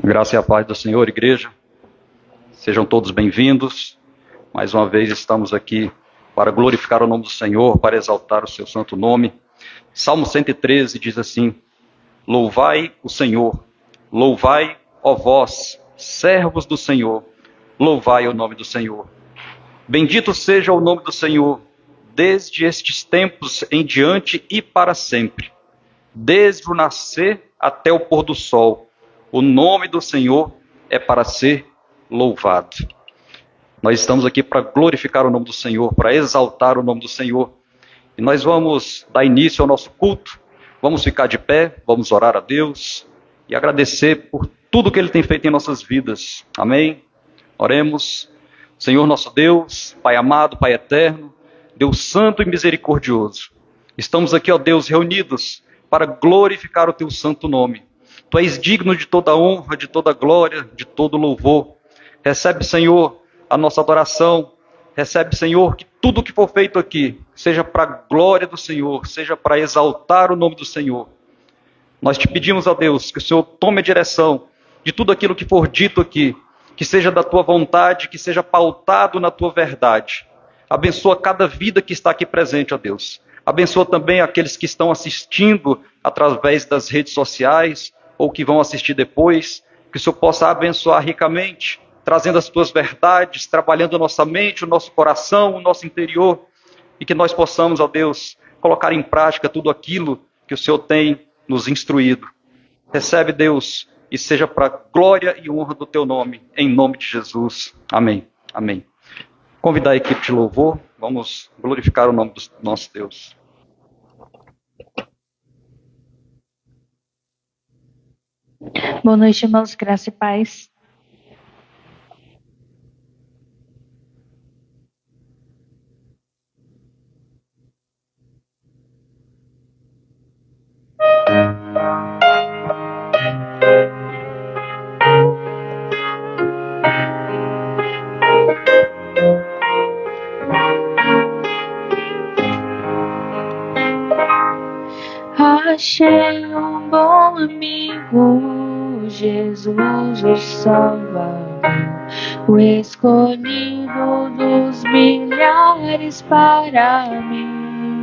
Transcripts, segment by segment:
Graça e a paz do Senhor, igreja. Sejam todos bem-vindos. Mais uma vez estamos aqui para glorificar o nome do Senhor, para exaltar o seu santo nome. Salmo 113 diz assim: Louvai o Senhor, louvai, ó vós, servos do Senhor, louvai o nome do Senhor. Bendito seja o nome do Senhor, desde estes tempos em diante e para sempre. Desde o nascer até o pôr do sol, o nome do Senhor é para ser louvado. Nós estamos aqui para glorificar o nome do Senhor, para exaltar o nome do Senhor. E nós vamos dar início ao nosso culto. Vamos ficar de pé, vamos orar a Deus e agradecer por tudo que Ele tem feito em nossas vidas. Amém? Oremos. Senhor nosso Deus, Pai amado, Pai eterno, Deus santo e misericordioso. Estamos aqui, ó Deus, reunidos para glorificar o Teu santo nome. Tu és digno de toda honra, de toda glória, de todo louvor. Recebe, Senhor, a nossa adoração. Recebe, Senhor, que tudo que for feito aqui seja para a glória do Senhor, seja para exaltar o nome do Senhor. Nós te pedimos, ó Deus, que o Senhor tome a direção de tudo aquilo que for dito aqui, que seja da Tua vontade, que seja pautado na Tua verdade. Abençoa cada vida que está aqui presente, ó Deus. Abençoa também aqueles que estão assistindo através das redes sociais, ou que vão assistir depois, que o Senhor possa abençoar ricamente, trazendo as Tuas verdades, trabalhando a nossa mente, o nosso coração, o nosso interior, e que nós possamos, ó Deus, colocar em prática tudo aquilo que o Senhor tem nos instruído. Recebe, Deus, e seja para a glória e honra do Teu nome, em nome de Jesus. Amém. Amém. Convidar a equipe de louvor, vamos glorificar o nome do nosso Deus. Boa noite, irmãos, graça e paz. Achei um bom amigo, Jesus o Salvador, o escolhido dos milhares para mim.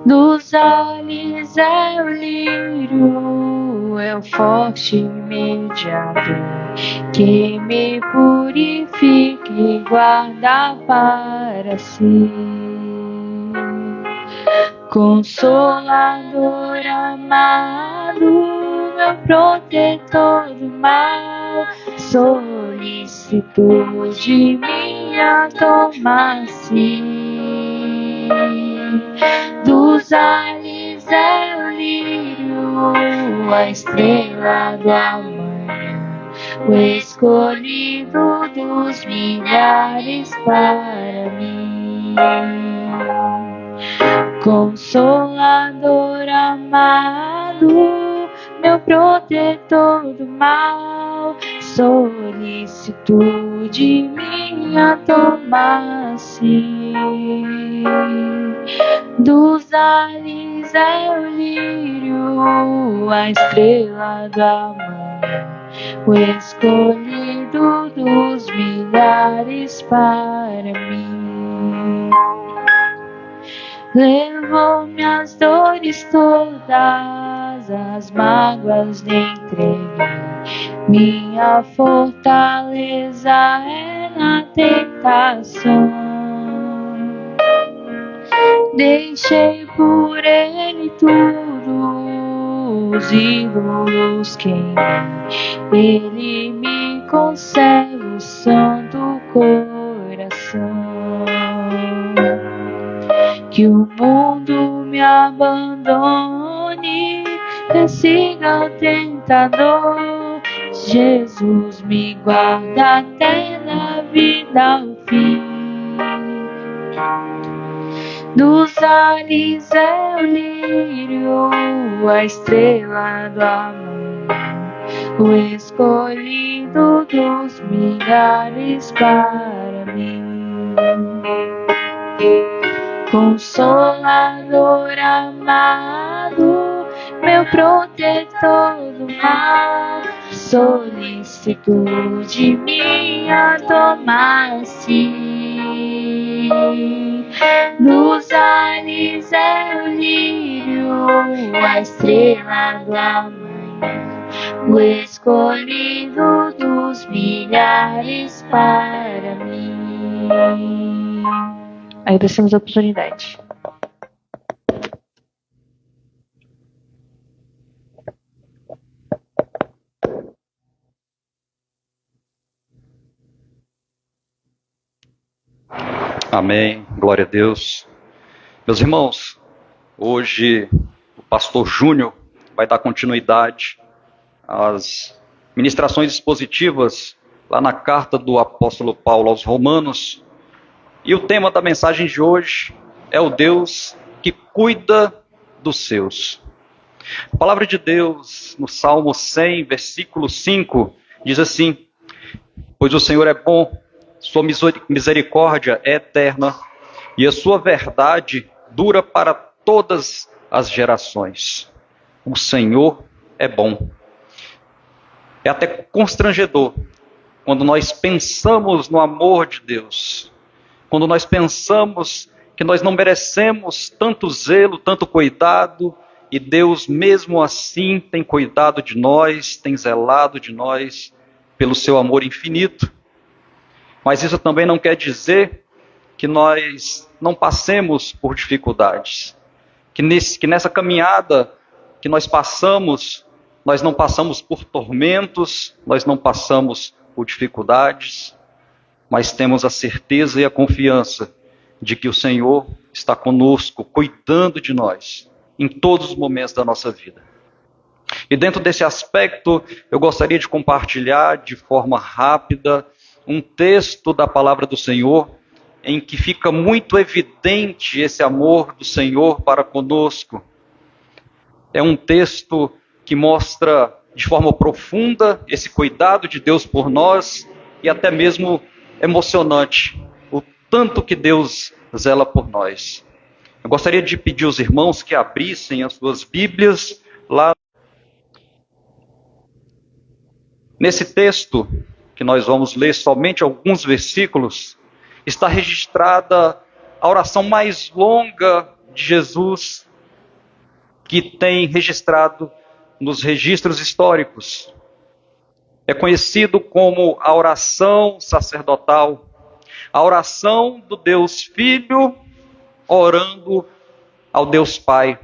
Dos ares é o lírio, é o forte mediador, que me purifica e guarda para si. Consolador amado, meu protetor do mal, solicitude minha toma-se. Dos ares é o lírio, a estrela do amanhã, o escolhido dos milhares para mim. Consolador amado, meu protetor do mal, solicitude minha toma-se. Dos ares é o lírio, a estrela do amanhã, o escolhido dos milhares para mim. Levou minhas dores todas, as mágoas lhe entreguei. Minha fortaleza é na tentação. Deixei por ele tudo, os ídolos queimei. Ele me concede o santo coração. Que o mundo me abandone, persiga o tentador. Jesus me guarda até na vida ao fim. Dos ares é o lírio, a estrela do amanhã, o escolhido dos milhares para mim. Consolador amado, meu protetor do minha solicitude minha tomasse. Dos ares é o lírio, a estrela do amanhã, o escolhido dos milhares para mim. Agradecemos a oportunidade. Amém, glória a Deus. Meus irmãos, hoje o pastor Júnior vai dar continuidade às ministrações expositivas lá na carta do apóstolo Paulo aos Romanos. E o tema da mensagem de hoje é o Deus que cuida dos seus. A palavra de Deus no Salmo 100, versículo 5, diz assim: pois o Senhor é bom, sua misericórdia é eterna e a sua verdade dura para todas as gerações. O Senhor é bom. É até constrangedor quando nós pensamos no amor de Deus, quando nós pensamos que nós não merecemos tanto zelo, tanto cuidado, e Deus mesmo assim tem cuidado de nós, tem zelado de nós pelo seu amor infinito. Mas isso também não quer dizer que nós não passemos por dificuldades. Que nessa caminhada que nós passamos, nós não passamos por tormentos, nós não passamos por dificuldades, mas temos a certeza e a confiança de que o Senhor está conosco, cuidando de nós, em todos os momentos da nossa vida. E dentro desse aspecto, eu gostaria de compartilhar de forma rápida um texto da palavra do Senhor, em que fica muito evidente esse amor do Senhor para conosco. É um texto que mostra de forma profunda esse cuidado de Deus por nós e até mesmo emocionante, o tanto que Deus zela por nós. Eu gostaria de pedir aos irmãos que abrissem as suas Bíblias lá. Nesse texto, que nós vamos ler somente alguns versículos, está registrada a oração mais longa de Jesus que tem registrado nos registros históricos. É conhecido como a oração sacerdotal, a oração do Deus Filho orando ao Deus Pai,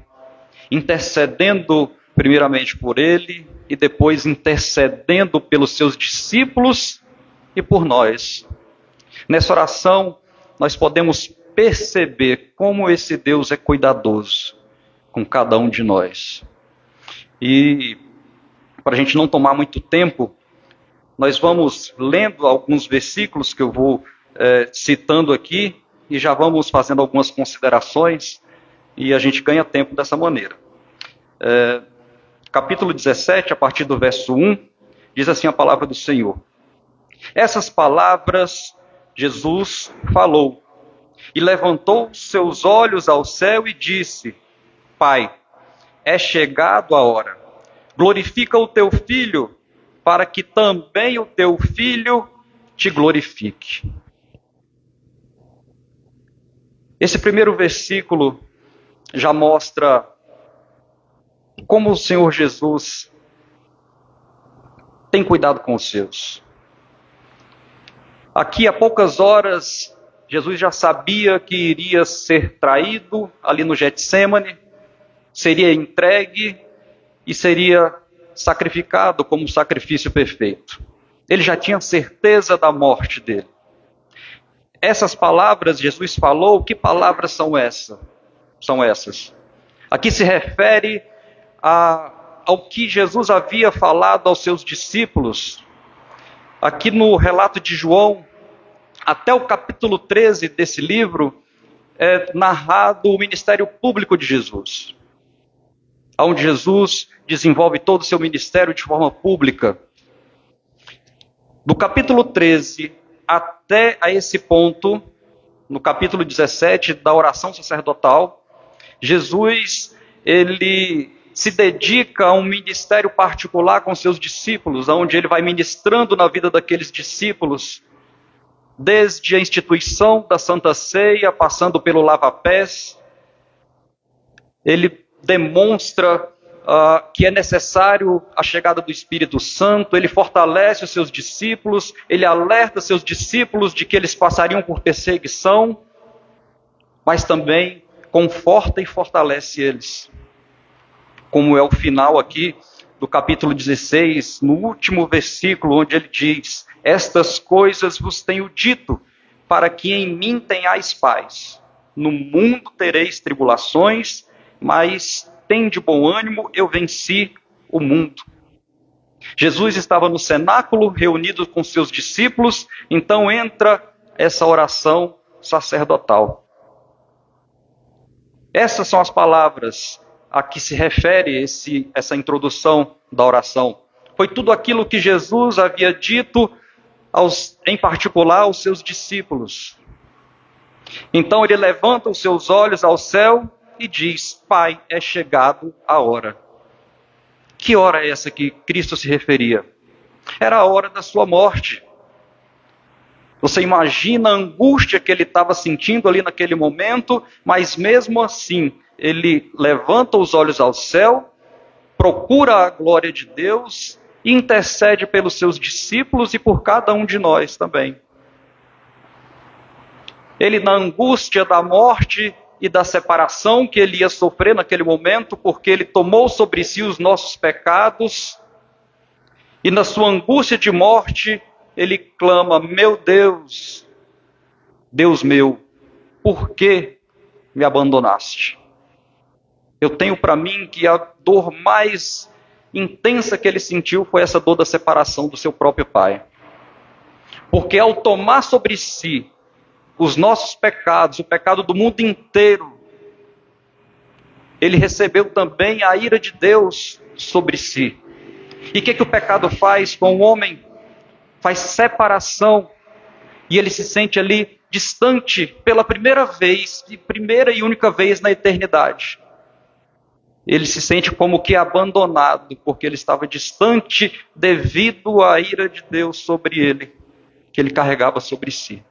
intercedendo primeiramente por ele e depois intercedendo pelos seus discípulos e por nós. Nessa oração, nós podemos perceber como esse Deus é cuidadoso com cada um de nós. E para a gente não tomar muito tempo, nós vamos lendo alguns versículos que eu vou citando aqui e já vamos fazendo algumas considerações e a gente ganha tempo dessa maneira. Capítulo 17, a partir do verso 1, diz assim a palavra do Senhor. Essas palavras Jesus falou e levantou seus olhos ao céu e disse: Pai, é chegado a hora. Glorifica o teu Filho, para que também o teu Filho te glorifique. Esse primeiro versículo já mostra como o Senhor Jesus tem cuidado com os seus. Aqui há poucas horas, Jesus já sabia que iria ser traído ali no Getsêmani, seria entregue e seria sacrificado como um sacrifício perfeito. Ele já tinha certeza da morte dele. Essas palavras Jesus falou, que palavras são essas? Aqui se refere ao que Jesus havia falado aos seus discípulos. Aqui no relato de João, até o capítulo 13 desse livro, é narrado o ministério público de Jesus, onde Jesus desenvolve todo o seu ministério de forma pública. Do capítulo 13 até a esse ponto, no capítulo 17 da oração sacerdotal, Jesus ele se dedica a um ministério particular com seus discípulos, onde ele vai ministrando na vida daqueles discípulos, desde a instituição da Santa Ceia, passando pelo lava-pés. Ele demonstra que é necessário a chegada do Espírito Santo, ele fortalece os seus discípulos, ele alerta seus discípulos de que eles passariam por perseguição, mas também conforta e fortalece eles. Como é o final aqui do capítulo 16, no último versículo, onde ele diz: estas coisas vos tenho dito, para que em mim tenhais paz. No mundo tereis tribulações, mas tende bom ânimo, eu venci o mundo. Jesus estava no cenáculo, reunido com seus discípulos, então entra essa oração sacerdotal. Essas são as palavras a que se refere essa introdução da oração. Foi tudo aquilo que Jesus havia dito, em particular aos seus discípulos. Então ele levanta os seus olhos ao céu e diz: Pai, é chegado a hora. Que hora é essa que Cristo se referia? Era a hora da sua morte. Você imagina a angústia que ele estava sentindo ali naquele momento, mas mesmo assim, ele levanta os olhos ao céu, procura a glória de Deus e intercede pelos seus discípulos e por cada um de nós também. Ele, na angústia da morte e da separação que ele ia sofrer naquele momento, porque ele tomou sobre si os nossos pecados, e na sua angústia de morte, ele clama: meu Deus, Deus meu, por que me abandonaste? Eu tenho para mim que a dor mais intensa que ele sentiu foi essa dor da separação do seu próprio Pai. Porque ao tomar sobre si os nossos pecados, o pecado do mundo inteiro, ele recebeu também a ira de Deus sobre si. E o que o pecado faz com o homem? Faz separação, e ele se sente ali distante pela primeira e única vez na eternidade. Ele se sente como que abandonado, porque ele estava distante devido à ira de Deus sobre ele, que ele carregava sobre si.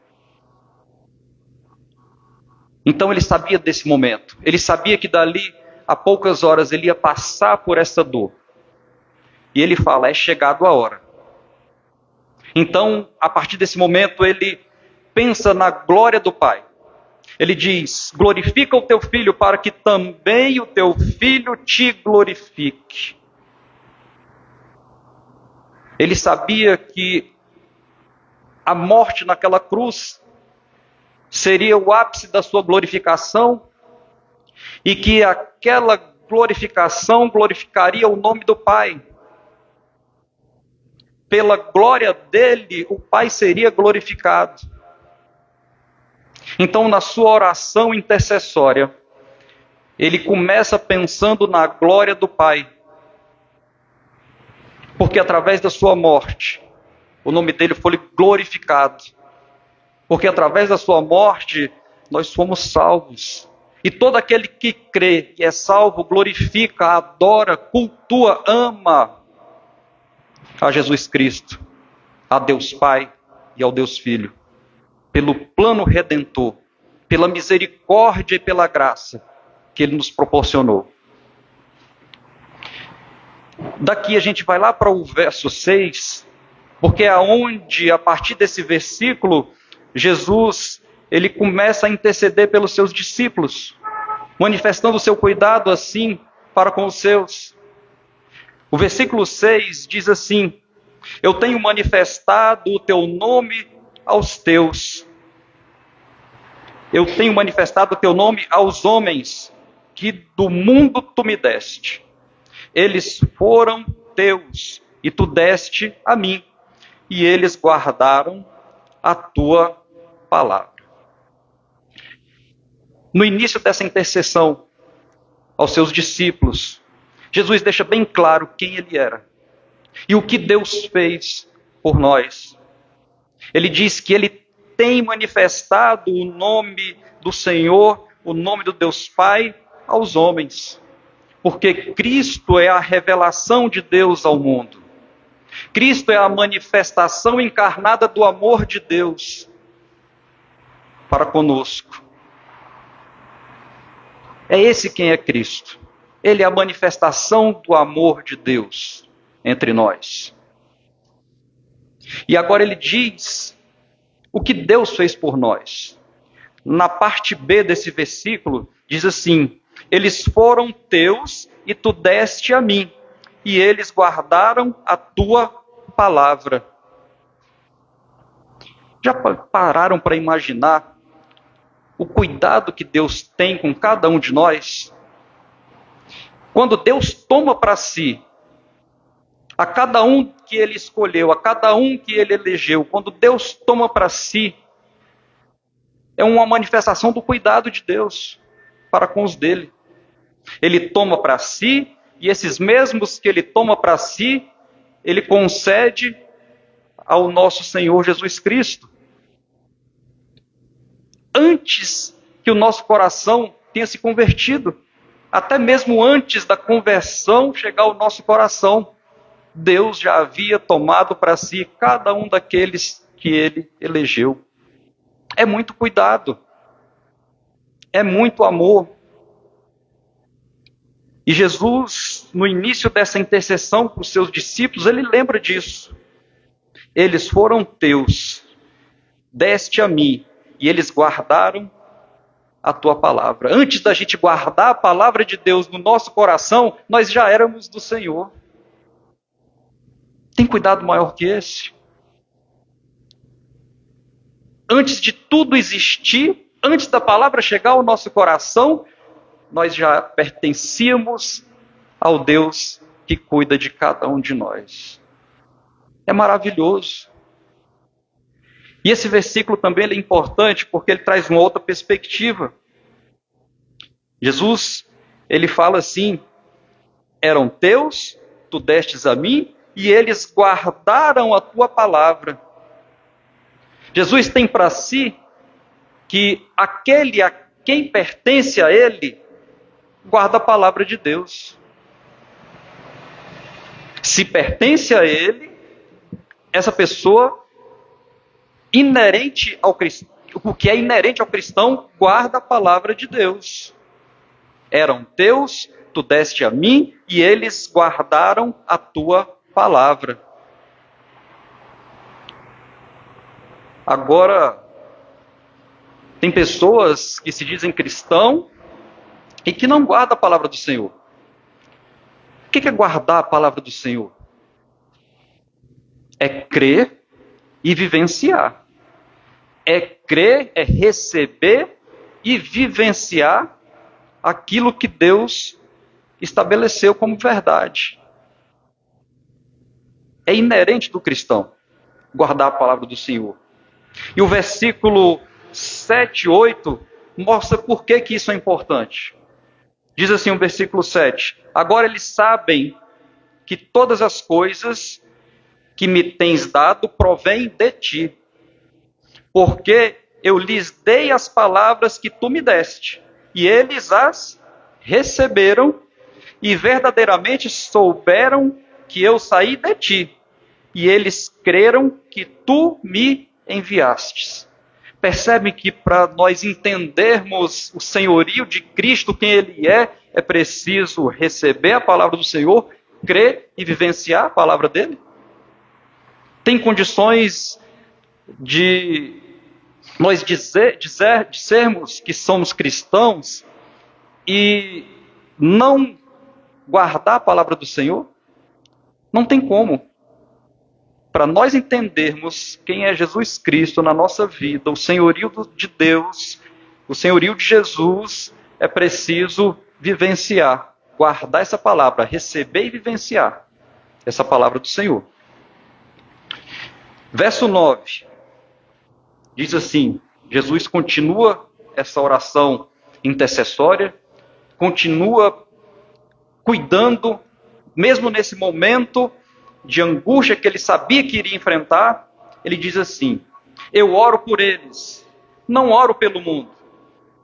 Então ele sabia desse momento, ele sabia que dali a poucas horas ele ia passar por essa dor. E ele fala: é chegado a hora. Então, a partir desse momento, ele pensa na glória do Pai. Ele diz: glorifica o teu filho, para que também o teu filho te glorifique. Ele sabia que a morte naquela cruz seria o ápice da sua glorificação, e que aquela glorificação glorificaria o nome do Pai. Pela glória dele, o Pai seria glorificado. Então, na sua oração intercessória, ele começa pensando na glória do Pai. Porque através da sua morte, o nome dele foi glorificado. Porque através da sua morte, nós fomos salvos. E todo aquele que crê e é salvo, glorifica, adora, cultua, ama a Jesus Cristo, a Deus Pai e ao Deus Filho, pelo plano redentor, pela misericórdia e pela graça que Ele nos proporcionou. Daqui a gente vai lá para o verso 6, porque é onde, a partir desse versículo, Jesus, ele começa a interceder pelos seus discípulos, manifestando o seu cuidado assim para com os seus. O versículo 6 diz assim: eu tenho manifestado o teu nome aos teus. Eu tenho manifestado o teu nome aos homens que do mundo tu me deste. Eles foram teus e tu deste a mim, e eles guardaram a tua palavra. No início dessa intercessão aos seus discípulos, Jesus deixa bem claro quem ele era e o que Deus fez por nós. Ele diz que ele tem manifestado o nome do Senhor, o nome do Deus Pai, aos homens. porque Cristo é a revelação de Deus ao mundo. Cristo é a manifestação encarnada do amor de Deus para conosco. É esse quem é Cristo. Ele é a manifestação do amor de Deus entre nós. E agora ele diz o que Deus fez por nós. Na parte B desse versículo, diz assim: eles foram teus e tu deste a mim, e eles guardaram a tua palavra. Já pararam para imaginar o cuidado que Deus tem com cada um de nós? Quando Deus toma para si a cada um que Ele escolheu, a cada um que Ele elegeu, quando Deus toma para si, é uma manifestação do cuidado de Deus para com os dele. Ele toma para si, e esses mesmos que Ele toma para si, Ele concede ao nosso Senhor Jesus Cristo. Antes que o nosso coração tenha se convertido, até mesmo antes da conversão chegar ao nosso coração, Deus já havia tomado para si cada um daqueles que Ele elegeu. É muito cuidado, é muito amor. E Jesus, no início dessa intercessão para os seus discípulos, Ele lembra disso. Eles foram teus, deste a mim, e eles guardaram a tua palavra. Antes da gente guardar a palavra de Deus no nosso coração, nós já éramos do Senhor. Tem cuidado maior que esse? Antes de tudo existir, antes da palavra chegar ao nosso coração, nós já pertencíamos ao Deus que cuida de cada um de nós. É maravilhoso. E esse versículo também é importante porque ele traz uma outra perspectiva. Jesus, ele fala assim: eram teus, tu destes a mim, e eles guardaram a tua palavra. Jesus tem para si que aquele a quem pertence a ele guarda a palavra de Deus. Se pertence a ele, essa pessoa, inerente ao cristão, o que é inerente ao cristão, guarda a palavra de Deus. Eram teus, tu deste a mim, e eles guardaram a tua palavra. Agora, tem pessoas que se dizem cristão e que não guardam a palavra do Senhor. O que é guardar a palavra do Senhor? É crer e vivenciar. É crer, é receber e vivenciar aquilo que Deus estabeleceu como verdade. É inerente do cristão guardar a palavra do Senhor. E o versículo 7 e 8 mostra por que isso é importante. Diz assim o versículo 7: agora eles sabem que todas as coisas que me tens dado provêm de ti, porque eu lhes dei as palavras que tu me deste, e eles as receberam, e verdadeiramente souberam que eu saí de ti, e eles creram que tu me enviastes. Percebe que para nós entendermos o senhorio de Cristo, quem Ele é preciso receber a palavra do Senhor, crer e vivenciar a palavra dele? Tem condições de nós dizermos que somos cristãos e não guardar a palavra do Senhor? Não tem como. Para nós entendermos quem é Jesus Cristo na nossa vida, o senhorio de Deus, o senhorio de Jesus, é preciso vivenciar, guardar essa palavra, receber e vivenciar essa palavra do Senhor. Verso 9, diz assim, Jesus continua essa oração intercessória, continua cuidando, mesmo nesse momento de angústia que ele sabia que iria enfrentar, ele diz assim: eu oro por eles, não oro pelo mundo,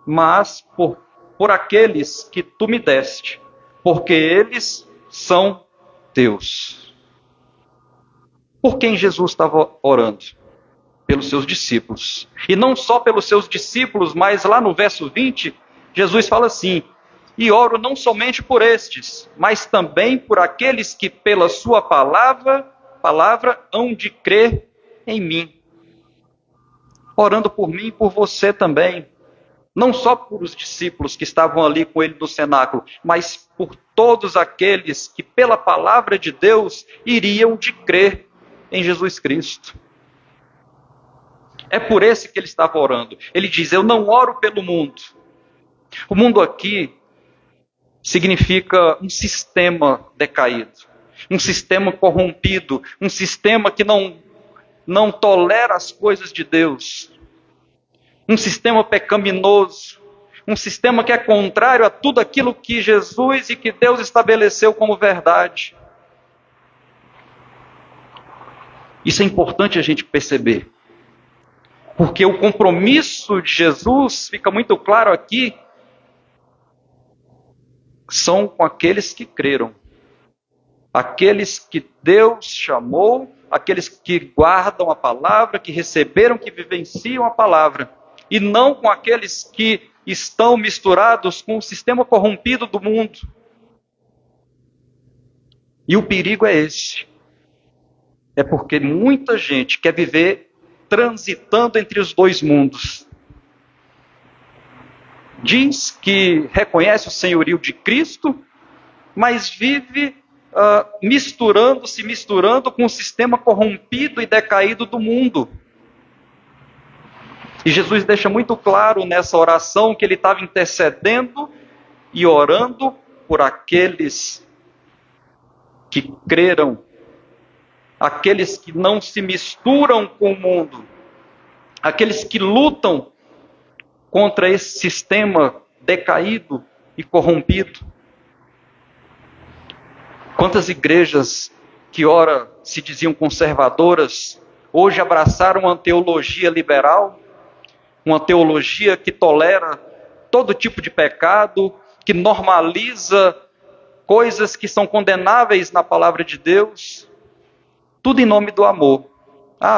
mas por aqueles que tu me deste, porque eles são teus. Por quem Jesus estava orando? Pelos seus discípulos. E não só pelos seus discípulos, mas lá no verso 20, Jesus fala assim: e oro não somente por estes, mas também por aqueles que pela sua palavra hão de crer em mim. Orando por mim e por você também. Não só por os discípulos que estavam ali com ele no cenáculo, mas por todos aqueles que pela palavra de Deus iriam de crer em Jesus Cristo. É por esse que ele estava orando. Ele diz: eu não oro pelo mundo. O mundo aqui significa um sistema decaído, um sistema corrompido, um sistema que não tolera as coisas de Deus, um sistema pecaminoso, um sistema que é contrário a tudo aquilo que Jesus e que Deus estabeleceu como verdade. Isso é importante a gente perceber, porque o compromisso de Jesus, fica muito claro aqui, são com aqueles que creram, aqueles que Deus chamou, aqueles que guardam a palavra, que receberam, que vivenciam a palavra, e não com aqueles que estão misturados com o sistema corrompido do mundo. E o perigo é esse. É porque muita gente quer viver transitando entre os dois mundos. Diz que reconhece o senhorio de Cristo, mas vive misturando com o sistema corrompido e decaído do mundo. E Jesus deixa muito claro nessa oração que ele estava intercedendo e orando por aqueles que creram, aqueles que não se misturam com o mundo, aqueles que lutam contra esse sistema decaído e corrompido. Quantas igrejas que ora se diziam conservadoras, hoje abraçaram uma teologia liberal, uma teologia que tolera todo tipo de pecado, que normaliza coisas que são condenáveis na palavra de Deus, tudo em nome do amor.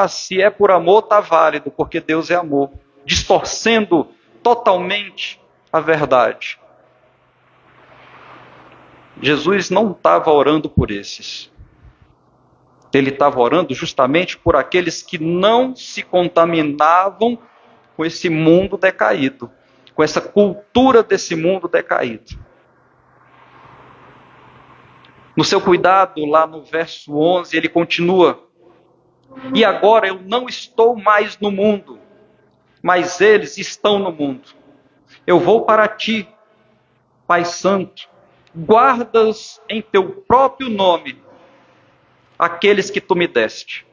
Se é por amor, está válido, porque Deus é amor, distorcendo totalmente a verdade. Jesus não estava orando por esses. Ele estava orando justamente por aqueles que não se contaminavam com esse mundo decaído, com essa cultura desse mundo decaído. No seu cuidado, lá no verso 11, ele continua: e agora eu não estou mais no mundo, mas eles estão no mundo. Eu vou para ti, Pai Santo, guardas em teu próprio nome aqueles que tu me deste,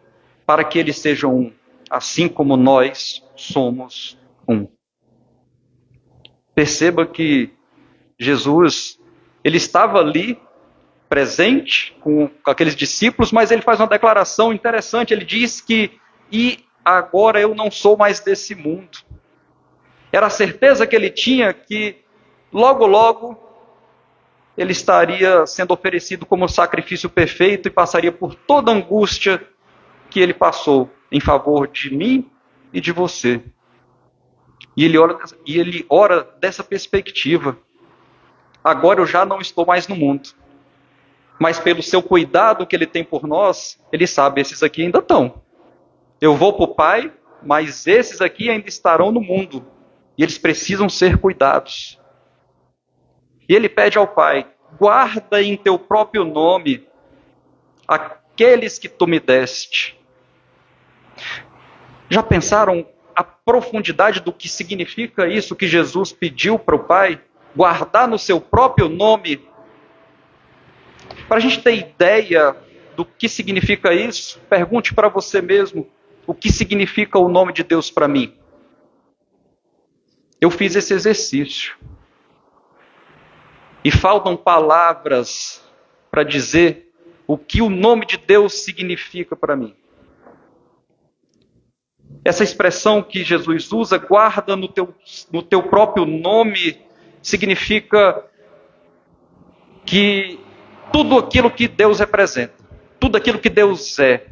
para que eles sejam um, assim como nós somos um. Perceba que Jesus, ele estava ali, presente com aqueles discípulos, mas ele faz uma declaração interessante. Ele diz que, e agora eu não sou mais desse mundo. Era a certeza que ele tinha que logo, logo, ele estaria sendo oferecido como sacrifício perfeito e passaria por toda a angústia que ele passou em favor de mim e de você. E ele ora dessa perspectiva. Agora eu já não estou mais no mundo, mas pelo seu cuidado que ele tem por nós, ele sabe, esses aqui ainda estão. Eu vou para o Pai, mas esses aqui ainda estarão no mundo, e eles precisam ser cuidados. E ele pede ao Pai: guarda em teu próprio nome aqueles que tu me deste. Já pensaram a profundidade do que significa isso que Jesus pediu para o Pai? Guardar no seu próprio nome. Para a gente ter ideia do que significa isso, pergunte para você mesmo: o que significa o nome de Deus para mim? Eu fiz esse exercício. E faltam palavras para dizer o que o nome de Deus significa para mim. Essa expressão que Jesus usa, guarda no teu próprio nome, significa que tudo aquilo que Deus representa, tudo aquilo que Deus é,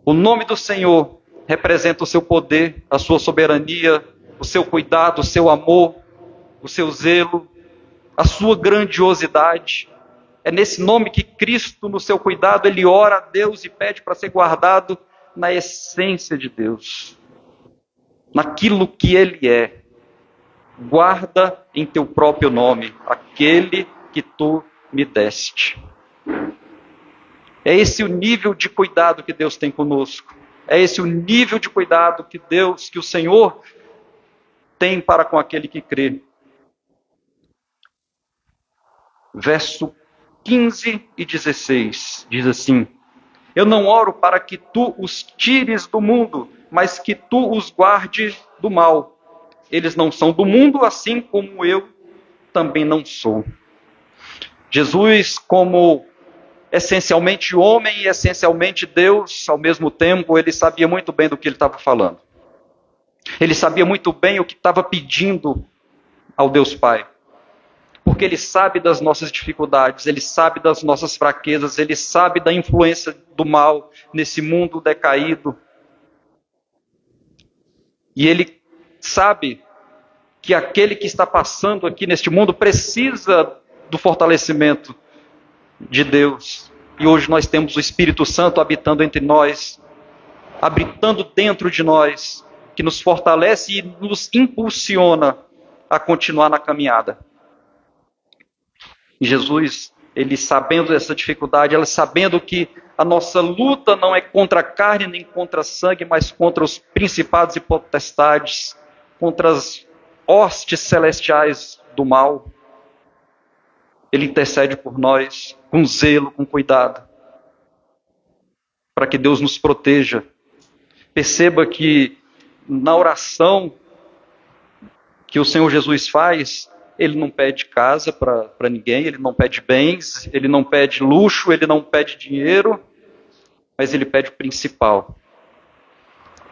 o nome do Senhor representa o seu poder, a sua soberania, o seu cuidado, o seu amor, o seu zelo, a sua grandiosidade. É nesse nome que Cristo, no seu cuidado, ele ora a Deus e pede para ser guardado na essência de Deus, naquilo que ele é. Guarda em teu próprio nome, aquele que tu me deste. É esse o nível de cuidado que Deus tem conosco. É esse o nível de cuidado que o Senhor tem para com aquele que crê. Verso 15 e 16 diz assim: eu não oro para que tu os tires do mundo, mas que tu os guardes do mal. Eles não são do mundo, assim como eu também não sou. Jesus, como essencialmente homem e essencialmente Deus, ao mesmo tempo, ele sabia muito bem do que ele estava falando. Ele sabia muito bem o que estava pedindo ao Deus Pai. Porque ele sabe das nossas dificuldades, ele sabe das nossas fraquezas, ele sabe da influência do mal nesse mundo decaído. E ele sabe que aquele que está passando aqui neste mundo precisa do fortalecimento de Deus. E hoje nós temos o Espírito Santo habitando entre nós, habitando dentro de nós, que nos fortalece e nos impulsiona a continuar na caminhada. E Jesus, ele sabendo dessa dificuldade, ele sabendo que a nossa luta não é contra a carne nem contra a sangue, mas contra os principados e potestades, contra as hostes celestiais do mal. Ele intercede por nós com zelo, com cuidado, para que Deus nos proteja. Perceba que na oração que o Senhor Jesus faz, ele não pede casa para ninguém, ele não pede bens, ele não pede luxo, ele não pede dinheiro, mas ele pede o principal,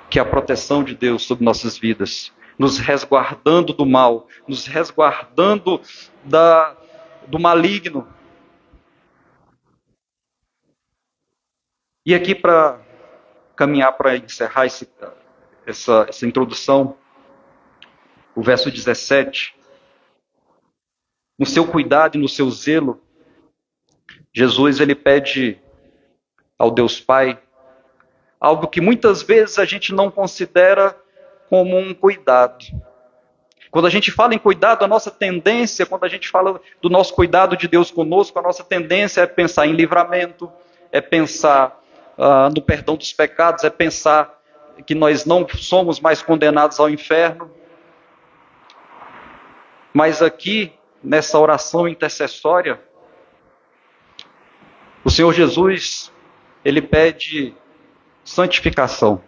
que é a proteção de Deus sobre nossas vidas, nos resguardando do mal, nos resguardando do maligno. E aqui, para caminhar, para encerrar essa introdução, o verso 17, no seu cuidado e no seu zelo, Jesus ele pede ao Deus Pai algo que muitas vezes a gente não considera como um cuidado. Quando a gente fala em cuidado, a nossa tendência, quando a gente fala do nosso cuidado de Deus conosco, a nossa tendência é pensar em livramento, é pensar no perdão dos pecados, é pensar que nós não somos mais condenados ao inferno. Mas aqui, nessa oração intercessória, o Senhor Jesus, ele pede santificação.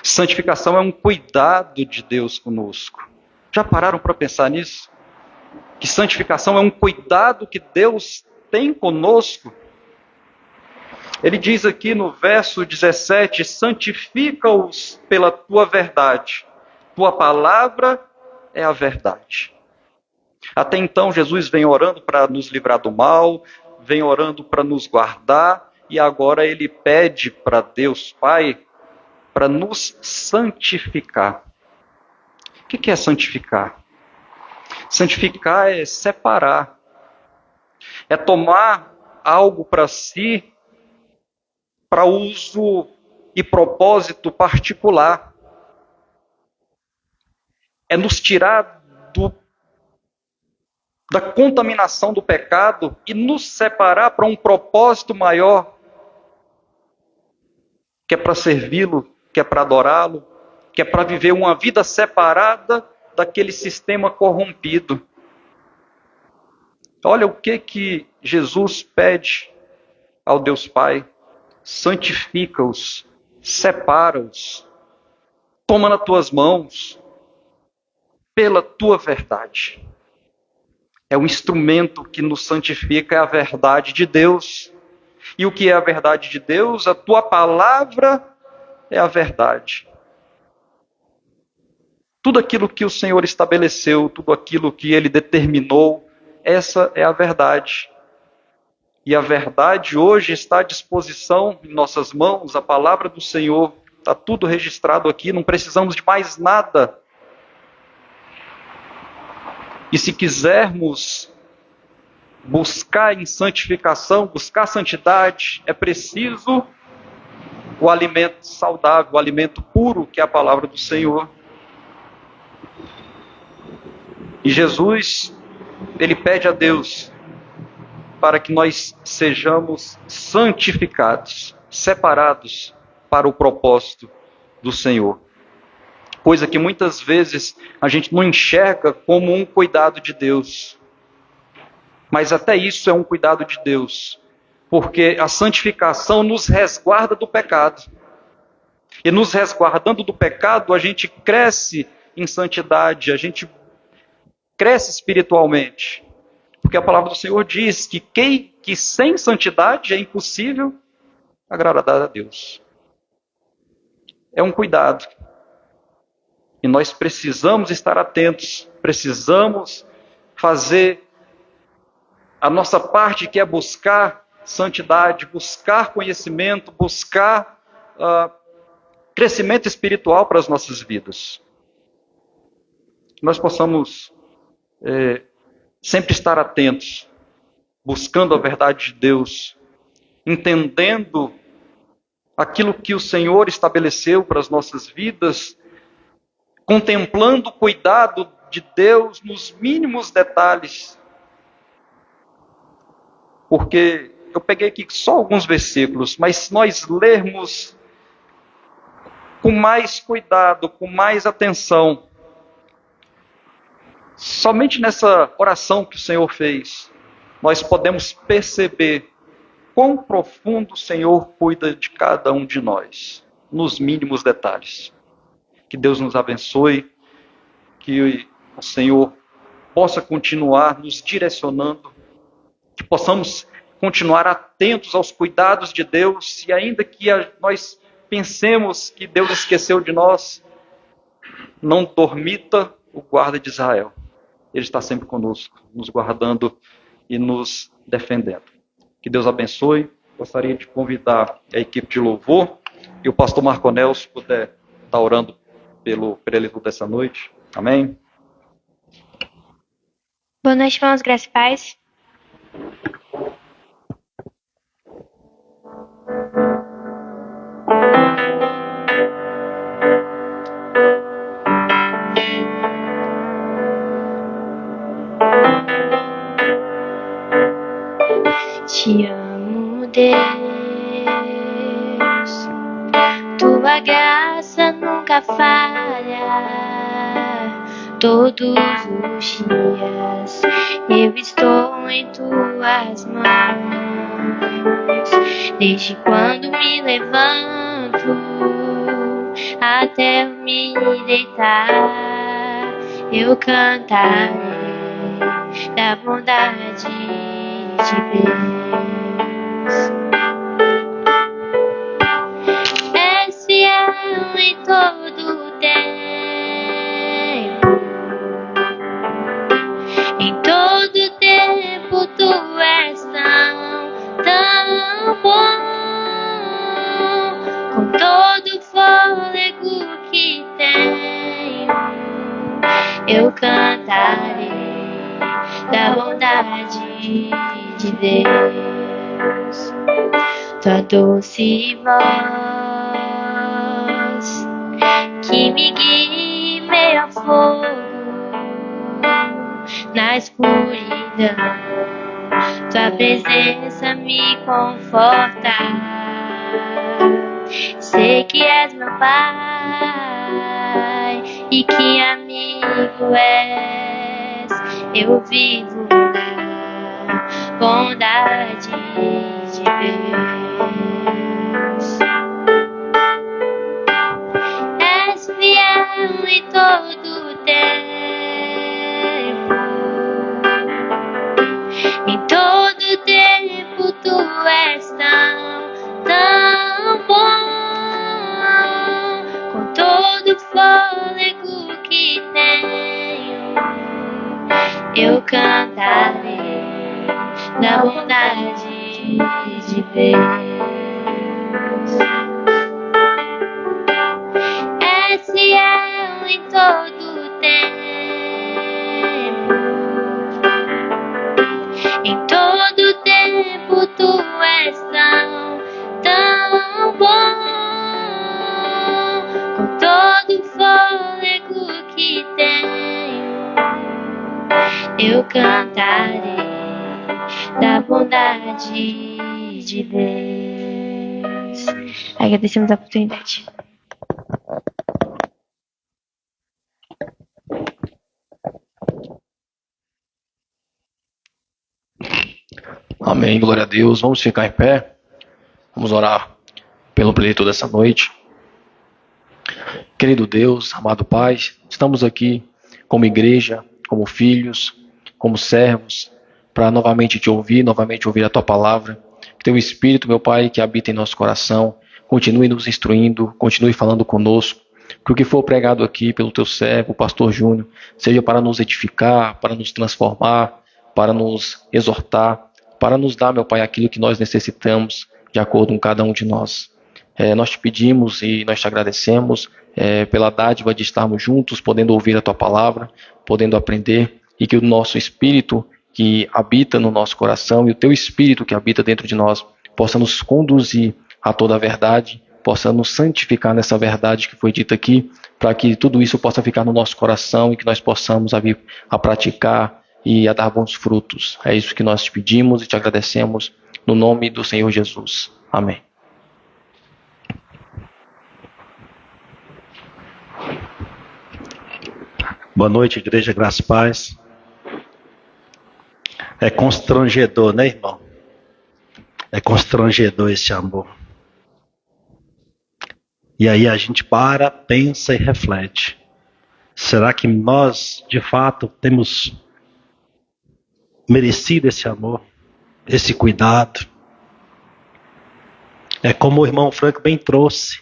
Santificação é um cuidado de Deus conosco. Já pararam para pensar nisso? Que santificação é um cuidado que Deus tem conosco. Ele diz aqui no verso 17, santifica-os pela tua verdade. Tua palavra é a verdade. Até então, Jesus vem orando para nos livrar do mal, vem orando para nos guardar, e agora ele pede para Deus Pai para nos santificar. O que é santificar? Santificar é separar, é tomar algo para si, para uso e propósito particular. É nos tirar da contaminação do pecado e nos separar para um propósito maior, que é para servi-lo, que é para adorá-lo, que é para viver uma vida separada daquele sistema corrompido. Olha o que Jesus pede ao Deus Pai: santifica-os, separa-os, toma nas tuas mãos, pela tua verdade. É um instrumento que nos santifica, é a verdade de Deus. E o que é a verdade de Deus? A tua palavra é a verdade. Tudo aquilo que o Senhor estabeleceu, tudo aquilo que Ele determinou, essa é a verdade. E a verdade hoje está à disposição em nossas mãos, a palavra do Senhor, está tudo registrado aqui, não precisamos de mais nada. E se quisermos buscar em santificação, buscar santidade, é preciso o alimento saudável, o alimento puro, que é a palavra do Senhor. E Jesus, ele pede a Deus para que nós sejamos santificados, separados para o propósito do Senhor. Coisa que muitas vezes a gente não enxerga como um cuidado de Deus. Mas até isso é um cuidado de Deus, porque a santificação nos resguarda do pecado. E nos resguardando do pecado, a gente cresce em santidade, a gente cresce espiritualmente. Porque a palavra do Senhor diz que sem santidade é impossível agradar a Deus. É um cuidado. E nós precisamos estar atentos, precisamos fazer a nossa parte, que é buscar santidade, buscar conhecimento, buscar crescimento espiritual para as nossas vidas. Que nós possamos sempre estar atentos, buscando a verdade de Deus, entendendo aquilo que o Senhor estabeleceu para as nossas vidas, contemplando o cuidado de Deus nos mínimos detalhes. Porque eu peguei aqui só alguns versículos, mas se nós lermos com mais cuidado, com mais atenção, somente nessa oração que o Senhor fez, nós podemos perceber quão profundo o Senhor cuida de cada um de nós, nos mínimos detalhes. Que Deus nos abençoe, que o Senhor possa continuar nos direcionando, que possamos continuar atentos aos cuidados de Deus, e ainda que nós pensemos que Deus esqueceu de nós, não dormita o guarda de Israel. Ele está sempre conosco, nos guardando e nos defendendo. Que Deus abençoe. Gostaria de convidar a equipe de louvor e o pastor Marconel, se puder estar orando pelo preleito dessa noite. Amém? Boa noite, irmãos, graças e paz. Te amo, Deus, tua graça nunca falha. Todos os dias eu estou em tuas mãos. Desde quando me levanto até me deitar, eu cantarei da bondade de Deus. És fiel em todo o tempo, em todo o tempo tu és tão bom. Com todo o fôlego que tenho, eu cantarei da bondade de Deus. Tua doce voz que me guia em meio ao fogo, na escuridão tua presença me conforta. Sei que és meu Pai e que amigo és. Eu vivo na bondade de Deus. És fiel em todo o tempo, em todo o tempo tu és tão bom. Com todo o fôlego que tenho, eu cantarei da bondade de Deus. É fiel em todo o tempo, em todo o tempo tu és tão bom. Com todo o fôlego que tenho, eu cantarei da bondade de Deus. Agradecemos a oportunidade. Amém, glória a Deus. Vamos ficar em pé. Vamos orar pelo pleito dessa noite. Querido Deus, amado Pai, estamos aqui como igreja, como filhos, como servos, para novamente te ouvir, novamente ouvir a Tua palavra. Que Teu Espírito, meu Pai, que habita em nosso coração, continue nos instruindo, continue falando conosco. Que o que for pregado aqui pelo Teu servo, o pastor Júnior, seja para nos edificar, para nos transformar, para nos exortar, para nos dar, meu Pai, aquilo que nós necessitamos, de acordo com cada um de nós. Nós te pedimos e nós te agradecemos pela dádiva de estarmos juntos, podendo ouvir a Tua palavra, podendo aprender, e que o nosso Espírito que habita no nosso coração e o Teu Espírito que habita dentro de nós possa nos conduzir a toda a verdade, possa nos santificar nessa verdade que foi dita aqui, para que tudo isso possa ficar no nosso coração e que nós possamos vir a praticar e a dar bons frutos. É isso que nós te pedimos e te agradecemos no nome do Senhor Jesus. Amém. Boa noite, igreja, graça e paz. É constrangedor, né, irmão? É constrangedor esse amor. E aí a gente para, pensa e reflete. Será que nós, de fato, temos merecido esse amor, esse cuidado? É como o irmão Franco bem trouxe.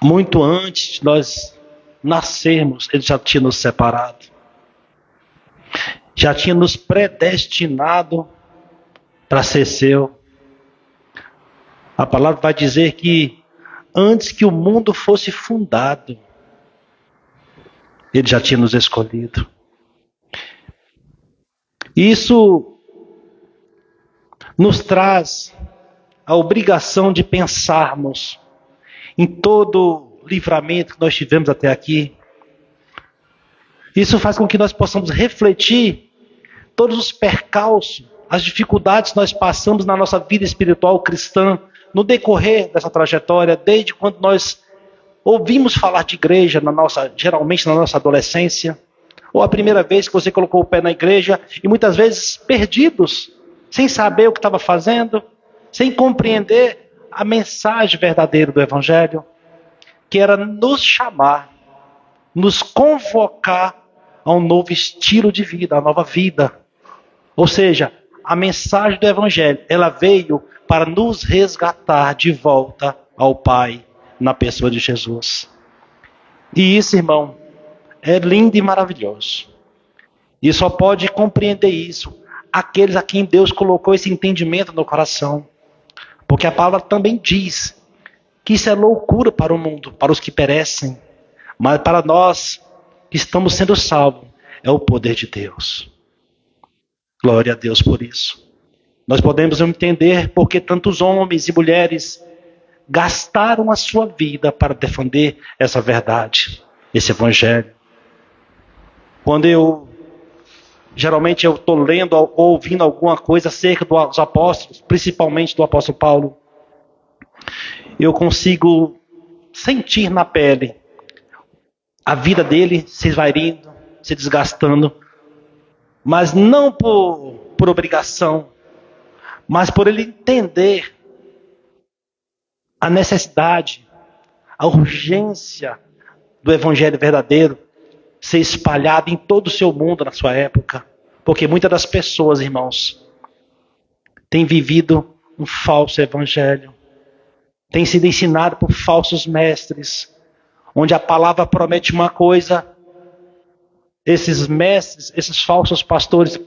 Muito antes de nós nascermos, Ele já tinha nos separado. Já tinha nos predestinado para ser seu. A palavra vai dizer que antes que o mundo fosse fundado, Ele já tinha nos escolhido. Isso nos traz a obrigação de pensarmos em todo o livramento que nós tivemos até aqui. Isso faz com que nós possamos refletir todos os percalços, as dificuldades que nós passamos na nossa vida espiritual cristã, no decorrer dessa trajetória, desde quando nós ouvimos falar de igreja, geralmente na nossa adolescência, ou a primeira vez que você colocou o pé na igreja, e muitas vezes perdidos, sem saber o que estava fazendo, sem compreender a mensagem verdadeira do Evangelho, que era nos chamar, nos convocar a um novo estilo de vida, a nova vida. Ou seja, a mensagem do Evangelho, ela veio para nos resgatar de volta ao Pai, na pessoa de Jesus. E isso, irmão, é lindo e maravilhoso. E só pode compreender isso aqueles a quem Deus colocou esse entendimento no coração. Porque a palavra também diz que isso é loucura para o mundo, para os que perecem. Mas para nós que estamos sendo salvos, é o poder de Deus. Glória a Deus por isso. Nós podemos entender porque tantos homens e mulheres gastaram a sua vida para defender essa verdade, esse Evangelho. Quando geralmente eu estou lendo ou ouvindo alguma coisa acerca dos apóstolos, principalmente do apóstolo Paulo, eu consigo sentir na pele a vida dele se esvairindo, se desgastando, mas não por obrigação, mas por ele entender a necessidade, a urgência do Evangelho verdadeiro ser espalhado em todo o seu mundo na sua época. Porque muitas das pessoas, irmãos, têm vivido um falso Evangelho, têm sido ensinadas por falsos mestres, onde a palavra promete uma coisa, esses mestres, esses falsos pastores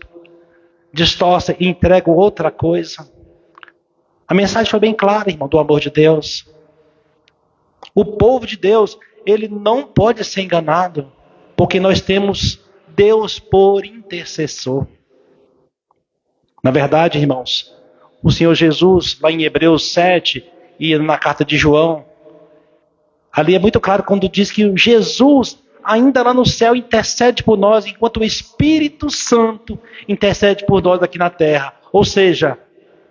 distorcem e entregam outra coisa. A mensagem foi bem clara, irmão, do amor de Deus. O povo de Deus, ele não pode ser enganado, porque nós temos Deus por intercessor. Na verdade, irmãos, o Senhor Jesus, lá em Hebreus 7 e na carta de João, ali é muito claro quando diz que Jesus, ainda lá no céu, intercede por nós, enquanto o Espírito Santo intercede por nós aqui na terra. Ou seja,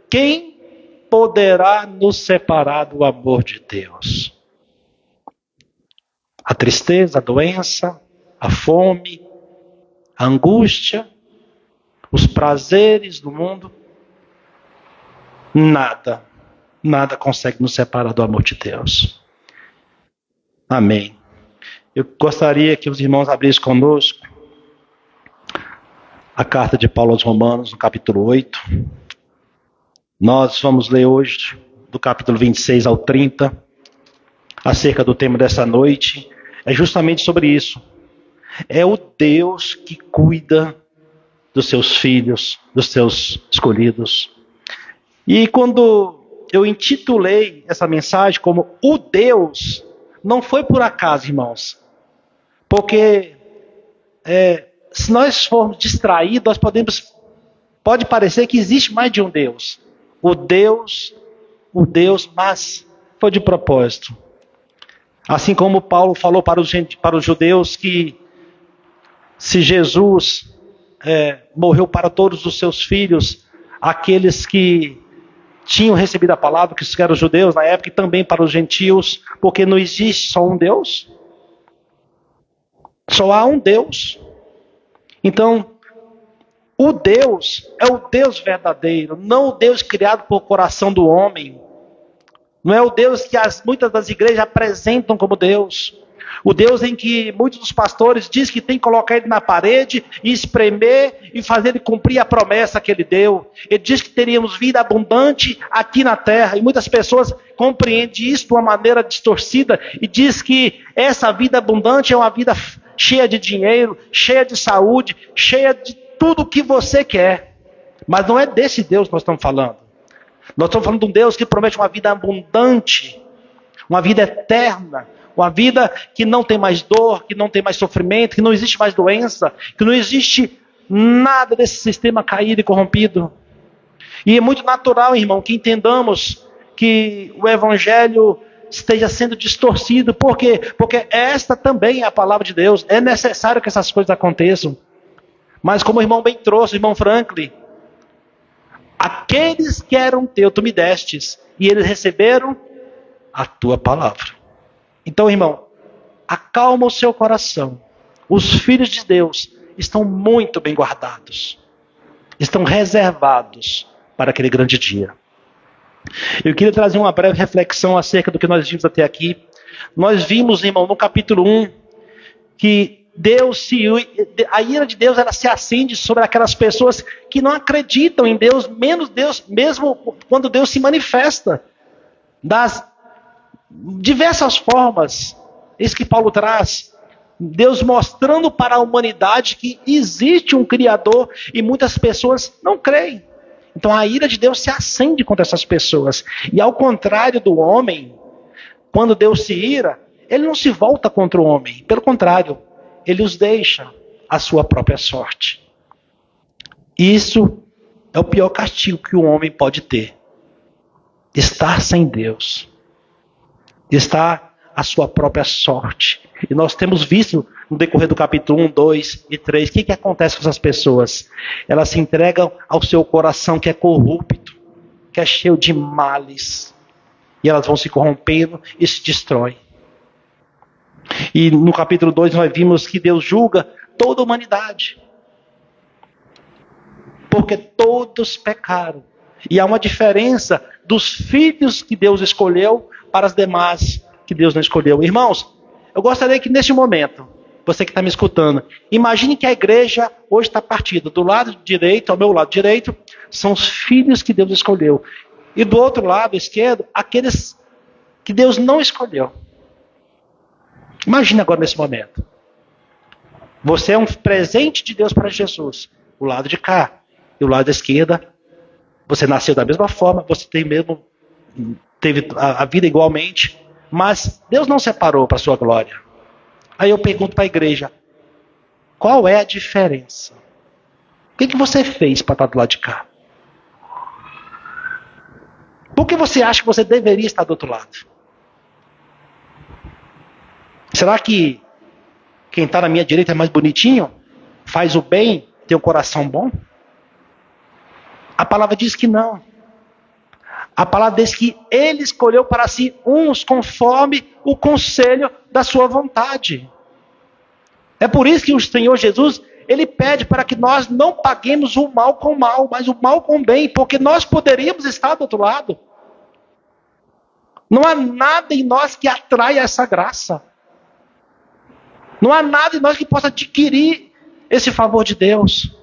quem poderá nos separar do amor de Deus? A tristeza, a doença, a fome, a angústia, os prazeres do mundo, nada consegue nos separar do amor de Deus. Amém. Eu gostaria que os irmãos abrissem conosco a carta de Paulo aos Romanos, no capítulo 8. Nós vamos ler hoje, do capítulo 26 ao 30, acerca do tema dessa noite. É justamente sobre isso. É o Deus que cuida dos seus filhos, dos seus escolhidos. E quando eu intitulei essa mensagem como O Deus, não foi por acaso, irmãos. Porque se nós formos distraídos, pode parecer que existe mais de um Deus. O Deus, mas foi de propósito. Assim como Paulo falou para os judeus que se Jesus morreu para todos os seus filhos, aqueles que tinham recebido a palavra, que eram os judeus na época, e também para os gentios, porque não existe só um Deus. Só há um Deus. Então, o Deus é o Deus verdadeiro, não o Deus criado por coração do homem. Não é o Deus que muitas das igrejas apresentam como Deus. O Deus em que muitos dos pastores dizem que tem que colocar ele na parede e espremer e fazer ele cumprir a promessa que ele deu. Ele diz que teríamos vida abundante aqui na terra. E muitas pessoas compreendem isso de uma maneira distorcida e diz que essa vida abundante é uma vida cheia de dinheiro, cheia de saúde, cheia de tudo o que você quer. Mas não é desse Deus que nós estamos falando. Nós estamos falando de um Deus que promete uma vida abundante, uma vida eterna, uma vida que não tem mais dor, que não tem mais sofrimento, que não existe mais doença, que não existe nada desse sistema caído e corrompido. E é muito natural, irmão, que entendamos que o Evangelho esteja sendo distorcido. Por quê? Porque esta também é a palavra de Deus. É necessário que essas coisas aconteçam. Mas como o irmão bem trouxe, o irmão Franklin, aqueles que eram teus, tu me destes, e eles receberam a tua palavra. Então, irmão, acalma o seu coração. Os filhos de Deus estão muito bem guardados. Estão reservados para aquele grande dia. Eu queria trazer uma breve reflexão acerca do que nós vimos até aqui. Nós vimos, irmão, no capítulo 1, que a ira de Deus ela se acende sobre aquelas pessoas que não acreditam em Deus, menos Deus, mesmo quando Deus se manifesta das diversas formas. Isso que Paulo traz, Deus mostrando para a humanidade que existe um Criador e muitas pessoas não creem. Então a ira de Deus se acende contra essas pessoas. E ao contrário do homem, quando Deus se ira, ele não se volta contra o homem, pelo contrário, ele os deixa à sua própria sorte. Isso é o pior castigo que o homem pode ter. Estar sem Deus. Estar à sua própria sorte. E nós temos visto no decorrer do capítulo 1, 2 e 3, o que acontece com essas pessoas? Elas se entregam ao seu coração que é corrupto, que é cheio de males. E elas vão se corrompendo e se destroem. E no capítulo 2 nós vimos que Deus julga toda a humanidade. Porque todos pecaram. E há uma diferença dos filhos que Deus escolheu para as demais que Deus não escolheu. Irmãos, eu gostaria que neste momento, você que está me escutando, imagine que a igreja hoje está partida. Do lado direito, ao meu lado direito, são os filhos que Deus escolheu. E do outro lado esquerdo, aqueles que Deus não escolheu. Imagine agora nesse momento. Você é um presente de Deus para Jesus. O lado de cá. e o lado da esquerda. Você nasceu da mesma forma, você teve a vida igualmente, mas Deus não separou para a sua glória. Aí eu pergunto para a igreja, qual é a diferença? O que você fez para estar do lado de cá? Por que você acha que você deveria estar do outro lado? Será que quem está na minha direita é mais bonitinho? Faz o bem? Tem um coração bom? A palavra diz que não. A palavra diz que ele escolheu para si uns conforme o conselho da sua vontade. É por isso que o Senhor Jesus, ele pede para que nós não paguemos o mal com o mal, mas o mal com o bem, porque nós poderíamos estar do outro lado. Não há nada em nós que atraia essa graça. Não há nada em nós que possa adquirir esse favor de Deus.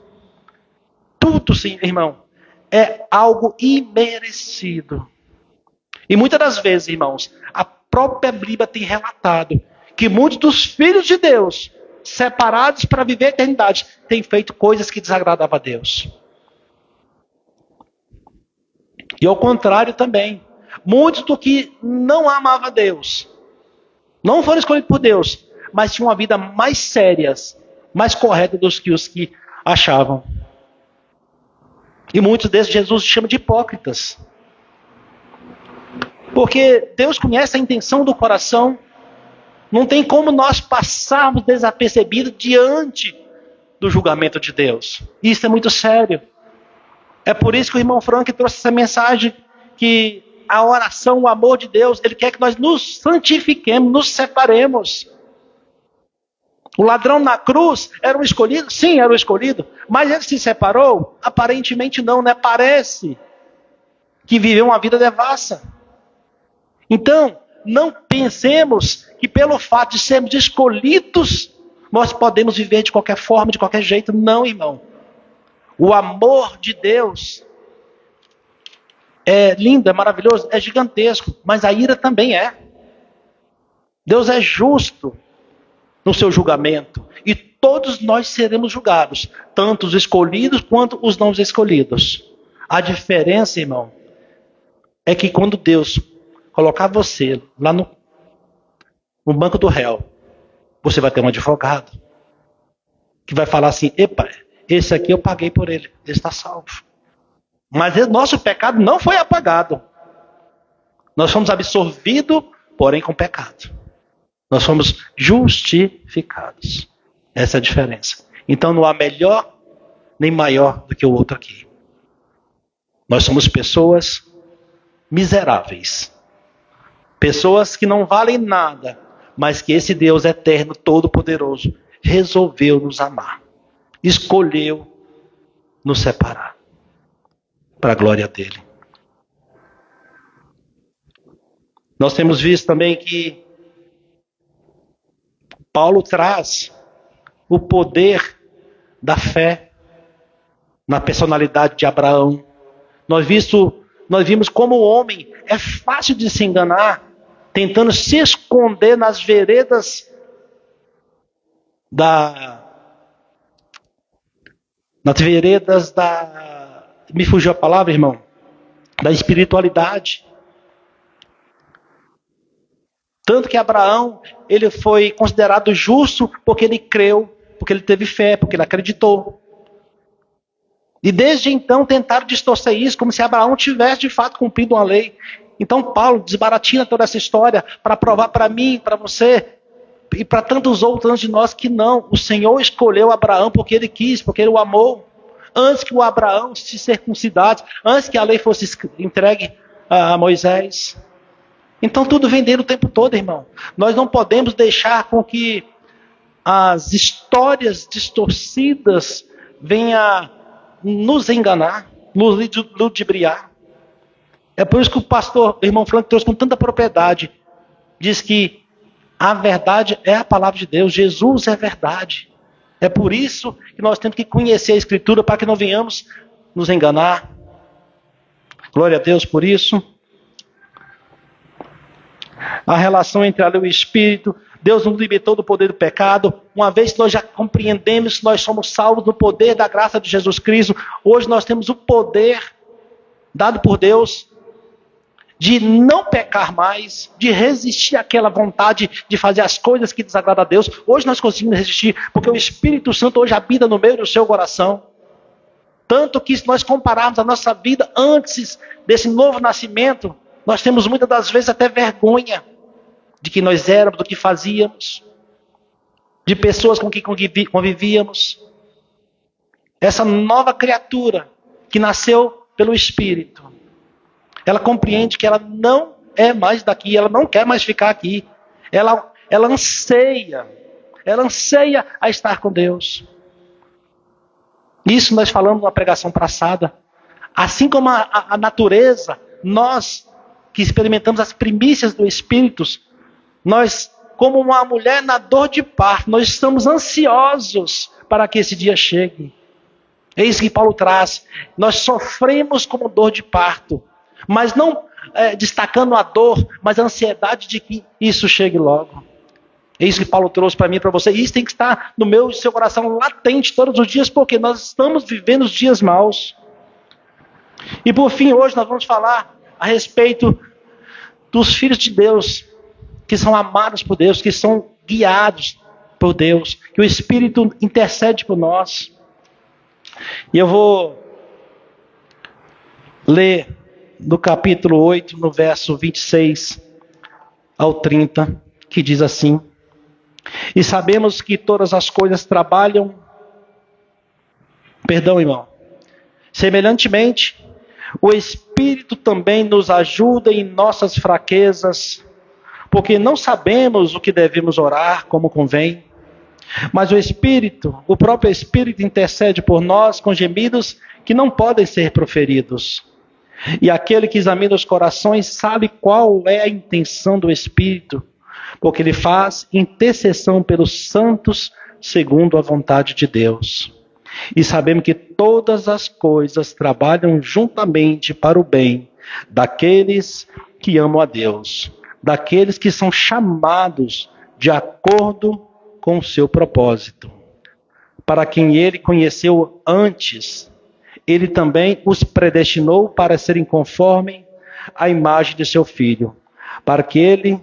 Tudo, sim, irmão, é algo imerecido. E muitas das vezes, irmãos, a própria Bíblia tem relatado que muitos dos filhos de Deus, separados para viver a eternidade, têm feito coisas que desagradavam a Deus. E ao contrário também, muitos do que não amavam a Deus, não foram escolhidos por Deus, mas tinham uma vida mais sérias, mais correta do que os que achavam. E muitos desses Jesus chama de hipócritas. Porque Deus conhece a intenção do coração. Não tem como nós passarmos desapercebidos diante do julgamento de Deus. Isso é muito sério. É por isso que o irmão Frank trouxe essa mensagem que a oração, o amor de Deus, ele quer que nós nos santifiquemos, nos separemos. O ladrão na cruz era um escolhido? Sim, era um escolhido. Mas ele se separou? Aparentemente não, né? Parece que viveu uma vida devassa. Então, não pensemos que pelo fato de sermos escolhidos, nós podemos viver de qualquer forma, de qualquer jeito. Não, irmão. O amor de Deus é lindo, é maravilhoso, é gigantesco, mas a ira também é. Deus é justo no seu julgamento, e todos nós seremos julgados, tanto os escolhidos quanto os não escolhidos. A diferença, irmão, é que quando Deus colocar você lá no banco do réu, você vai ter um advogado que vai falar assim: epa, esse aqui eu paguei por ele está salvo. Mas nosso pecado não foi apagado. Nós fomos absorvidos, porém com pecado. Nós fomos justificados. Essa é a diferença. Então não há melhor nem maior do que o outro aqui. Nós somos pessoas miseráveis. Pessoas que não valem nada, mas que esse Deus eterno, todo-poderoso, resolveu nos amar. Escolheu nos separar. Para a glória dele. Nós temos visto também que Paulo traz o poder da fé na personalidade de Abraão. Nós vimos como o homem é fácil de se enganar, tentando se esconder nas veredas me fugiu a palavra, irmão, da espiritualidade. Tanto que Abraão, ele foi considerado justo porque ele creu, porque ele teve fé, porque ele acreditou. E desde então tentaram distorcer isso, como se Abraão tivesse de fato cumprido uma lei. Então Paulo desbaratina toda essa história para provar para mim, para você e para tantos outros antes de nós que não. O Senhor escolheu Abraão porque ele quis, porque ele o amou. Antes que o Abraão se circuncidasse, antes que a lei fosse entregue a Moisés. Então tudo vem dele o tempo todo, irmão. Nós não podemos deixar com que as histórias distorcidas venham a nos enganar, nos ludibriar. É por isso que o pastor, o irmão Frank, trouxe com tanta propriedade. Diz que a verdade é a palavra de Deus. Jesus é verdade. É por isso que nós temos que conhecer a Escritura para que não venhamos nos enganar. Glória a Deus por isso. A relação entre a lei e o Espírito Deus nos libertou do poder do pecado. Uma vez que nós já compreendemos que nós somos salvos no poder da graça de Jesus Cristo, hoje nós temos o poder dado por Deus de não pecar mais, de resistir àquela vontade de fazer as coisas que desagradam a Deus. Hoje nós conseguimos resistir, porque o Espírito Santo hoje habita no meio do seu coração. Tanto que se nós compararmos a nossa vida antes desse novo nascimento, nós temos muitas das vezes até vergonha de que nós éramos, do que fazíamos, de pessoas com quem convivíamos. Essa nova criatura que nasceu pelo Espírito, ela compreende que ela não é mais daqui, ela não quer mais ficar aqui. Ela anseia a estar com Deus. Isso nós falamos na pregação passada. Assim como a natureza, nós que experimentamos as primícias do Espírito, nós, como uma mulher na dor de parto, nós estamos ansiosos para que esse dia chegue. É isso que Paulo traz. Nós sofremos como dor de parto, mas não destacando a dor, mas a ansiedade de que isso chegue logo. É isso que Paulo trouxe para mim e para você. Isso tem que estar no meu e seu coração latente todos os dias, porque nós estamos vivendo os dias maus. E por fim, hoje nós vamos falar a respeito dos filhos de Deus, que são amados por Deus, que são guiados por Deus, que o Espírito intercede por nós. E eu vou ler no capítulo 8, no verso 26 ao 30, que diz assim: e sabemos que todas as coisas trabalham... Perdão, irmão. Semelhantemente, o Espírito também nos ajuda em nossas fraquezas, porque não sabemos o que devemos orar como convém, mas o próprio Espírito intercede por nós com gemidos que não podem ser proferidos. E aquele que examina os corações sabe qual é a intenção do Espírito, porque ele faz intercessão pelos santos segundo a vontade de Deus. E sabemos que todas as coisas trabalham juntamente para o bem daqueles que amam a Deus, daqueles que são chamados de acordo com o seu propósito. Para quem ele conheceu antes, ele também os predestinou para serem conforme à imagem de seu Filho, para que ele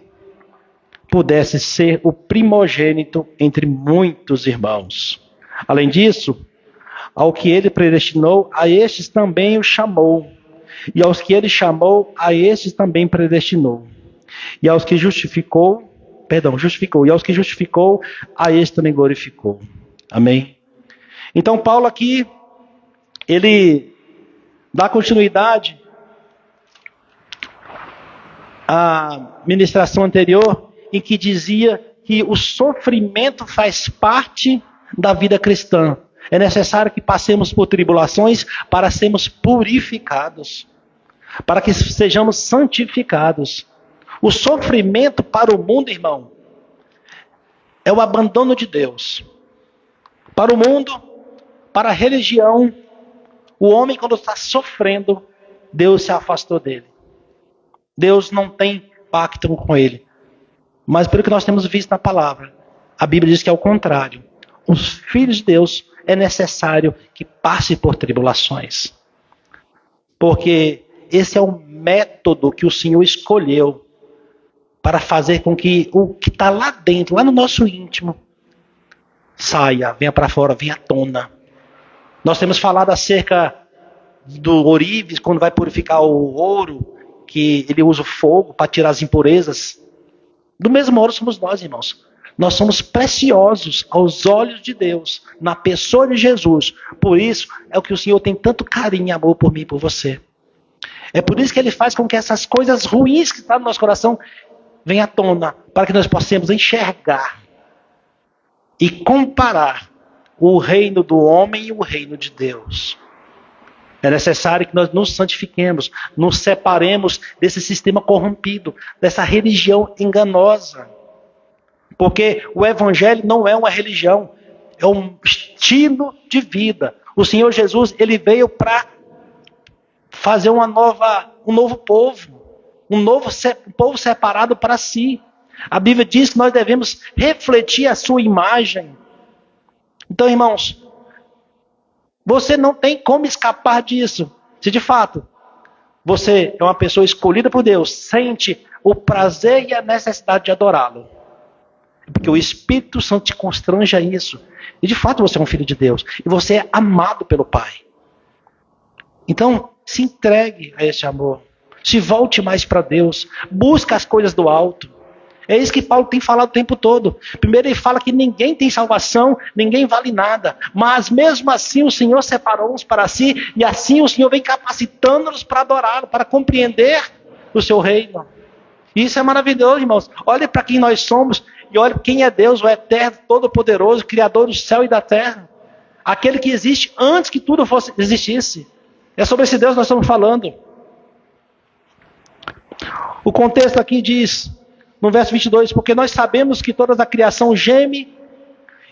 pudesse ser o primogênito entre muitos irmãos. Além disso, ao que ele predestinou, a estes também o chamou. E aos que ele chamou, a estes também predestinou. E aos que justificou, e aos que justificou, a estes também glorificou. Amém? Então Paulo aqui, ele dá continuidade à ministração anterior, em que dizia que o sofrimento faz parte da vida cristã. É necessário que passemos por tribulações para sermos purificados, para que sejamos santificados. O sofrimento para o mundo, irmão, é o abandono de Deus. Para o mundo, para a religião, o homem, quando está sofrendo, Deus se afastou dele. Deus não tem pacto com ele. Mas pelo que nós temos visto na palavra, a Bíblia diz que é o contrário. Os filhos de Deus é necessário que passe por tribulações. Porque esse é o método que o Senhor escolheu para fazer com que o que está lá dentro, lá no nosso íntimo, saia, venha para fora, venha à tona. Nós temos falado acerca do ourives, quando vai purificar o ouro, que ele usa o fogo para tirar as impurezas. Do mesmo modo somos nós, irmãos. Nós somos preciosos aos olhos de Deus, na pessoa de Jesus. Por isso é o que o Senhor tem tanto carinho e amor por mim e por você. É por isso que Ele faz com que essas coisas ruins que estão no nosso coração venham à tona, para que nós possamos enxergar e comparar o reino do homem e o reino de Deus. É necessário que nós nos santifiquemos, nos separemos desse sistema corrompido, dessa religião enganosa. Porque o Evangelho não é uma religião, é um estilo de vida. O Senhor Jesus, Ele veio para fazer um novo povo, um povo separado para si. A Bíblia diz que nós devemos refletir a sua imagem. Então, irmãos, você não tem como escapar disso. Se de fato você é uma pessoa escolhida por Deus, sente o prazer e a necessidade de adorá-lo. Porque o Espírito Santo te constrange a isso. E de fato você é um filho de Deus. E você é amado pelo Pai. Então, se entregue a esse amor. Se volte mais para Deus. Busca as coisas do alto. É isso que Paulo tem falado o tempo todo. Primeiro ele fala que ninguém tem salvação, ninguém vale nada. Mas mesmo assim o Senhor separou-nos para si. E assim o Senhor vem capacitando-nos para adorá-lo, para compreender o seu reino. Isso é maravilhoso, irmãos. Olhe para quem nós somos e olhe quem é Deus, o eterno, todo-poderoso, Criador do céu e da terra. Aquele que existe antes que tudo existisse. É sobre esse Deus que nós estamos falando. O contexto aqui diz, no verso 22, porque nós sabemos que toda a criação geme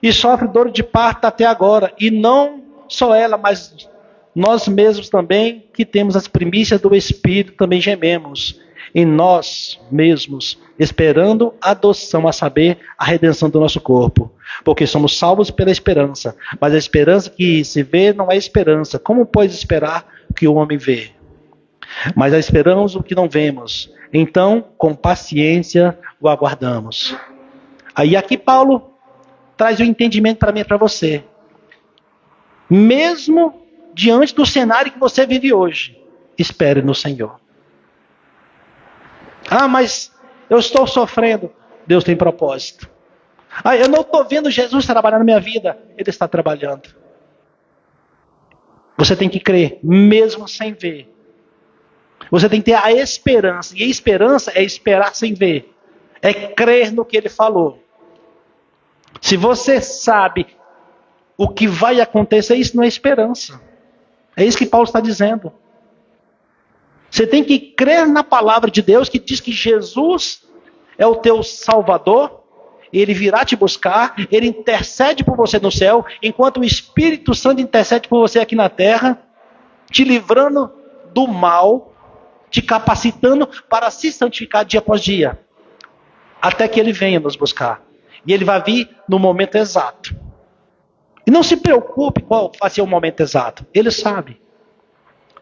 e sofre dor de parto até agora. E não só ela, mas nós mesmos também, que temos as primícias do Espírito, também gememos em nós mesmos, esperando a adoção, a saber, a redenção do nosso corpo. Porque somos salvos pela esperança. Mas a esperança que se vê não é esperança. Como pode esperar o que o homem vê? Mas esperamos o que não vemos. Então, com paciência, o aguardamos. Aí aqui Paulo traz o entendimento para mim e para você. Mesmo diante do cenário que você vive hoje, espere no Senhor. Ah, mas eu estou sofrendo. Deus tem propósito. Ah, eu não estou vendo Jesus trabalhar na minha vida. Ele está trabalhando. Você tem que crer, mesmo sem ver. Você tem que ter a esperança. E a esperança é esperar sem ver. É crer no que ele falou. Se você sabe o que vai acontecer, isso não é esperança. É isso que Paulo está dizendo. Você tem que crer na palavra de Deus que diz que Jesus é o teu Salvador. Ele virá te buscar. Ele intercede por você no céu. Enquanto o Espírito Santo intercede por você aqui na terra. Te livrando do mal. Te capacitando para se santificar dia após dia. Até que ele venha nos buscar. E ele vai vir no momento exato. E não se preocupe qual vai ser o momento exato. Ele sabe.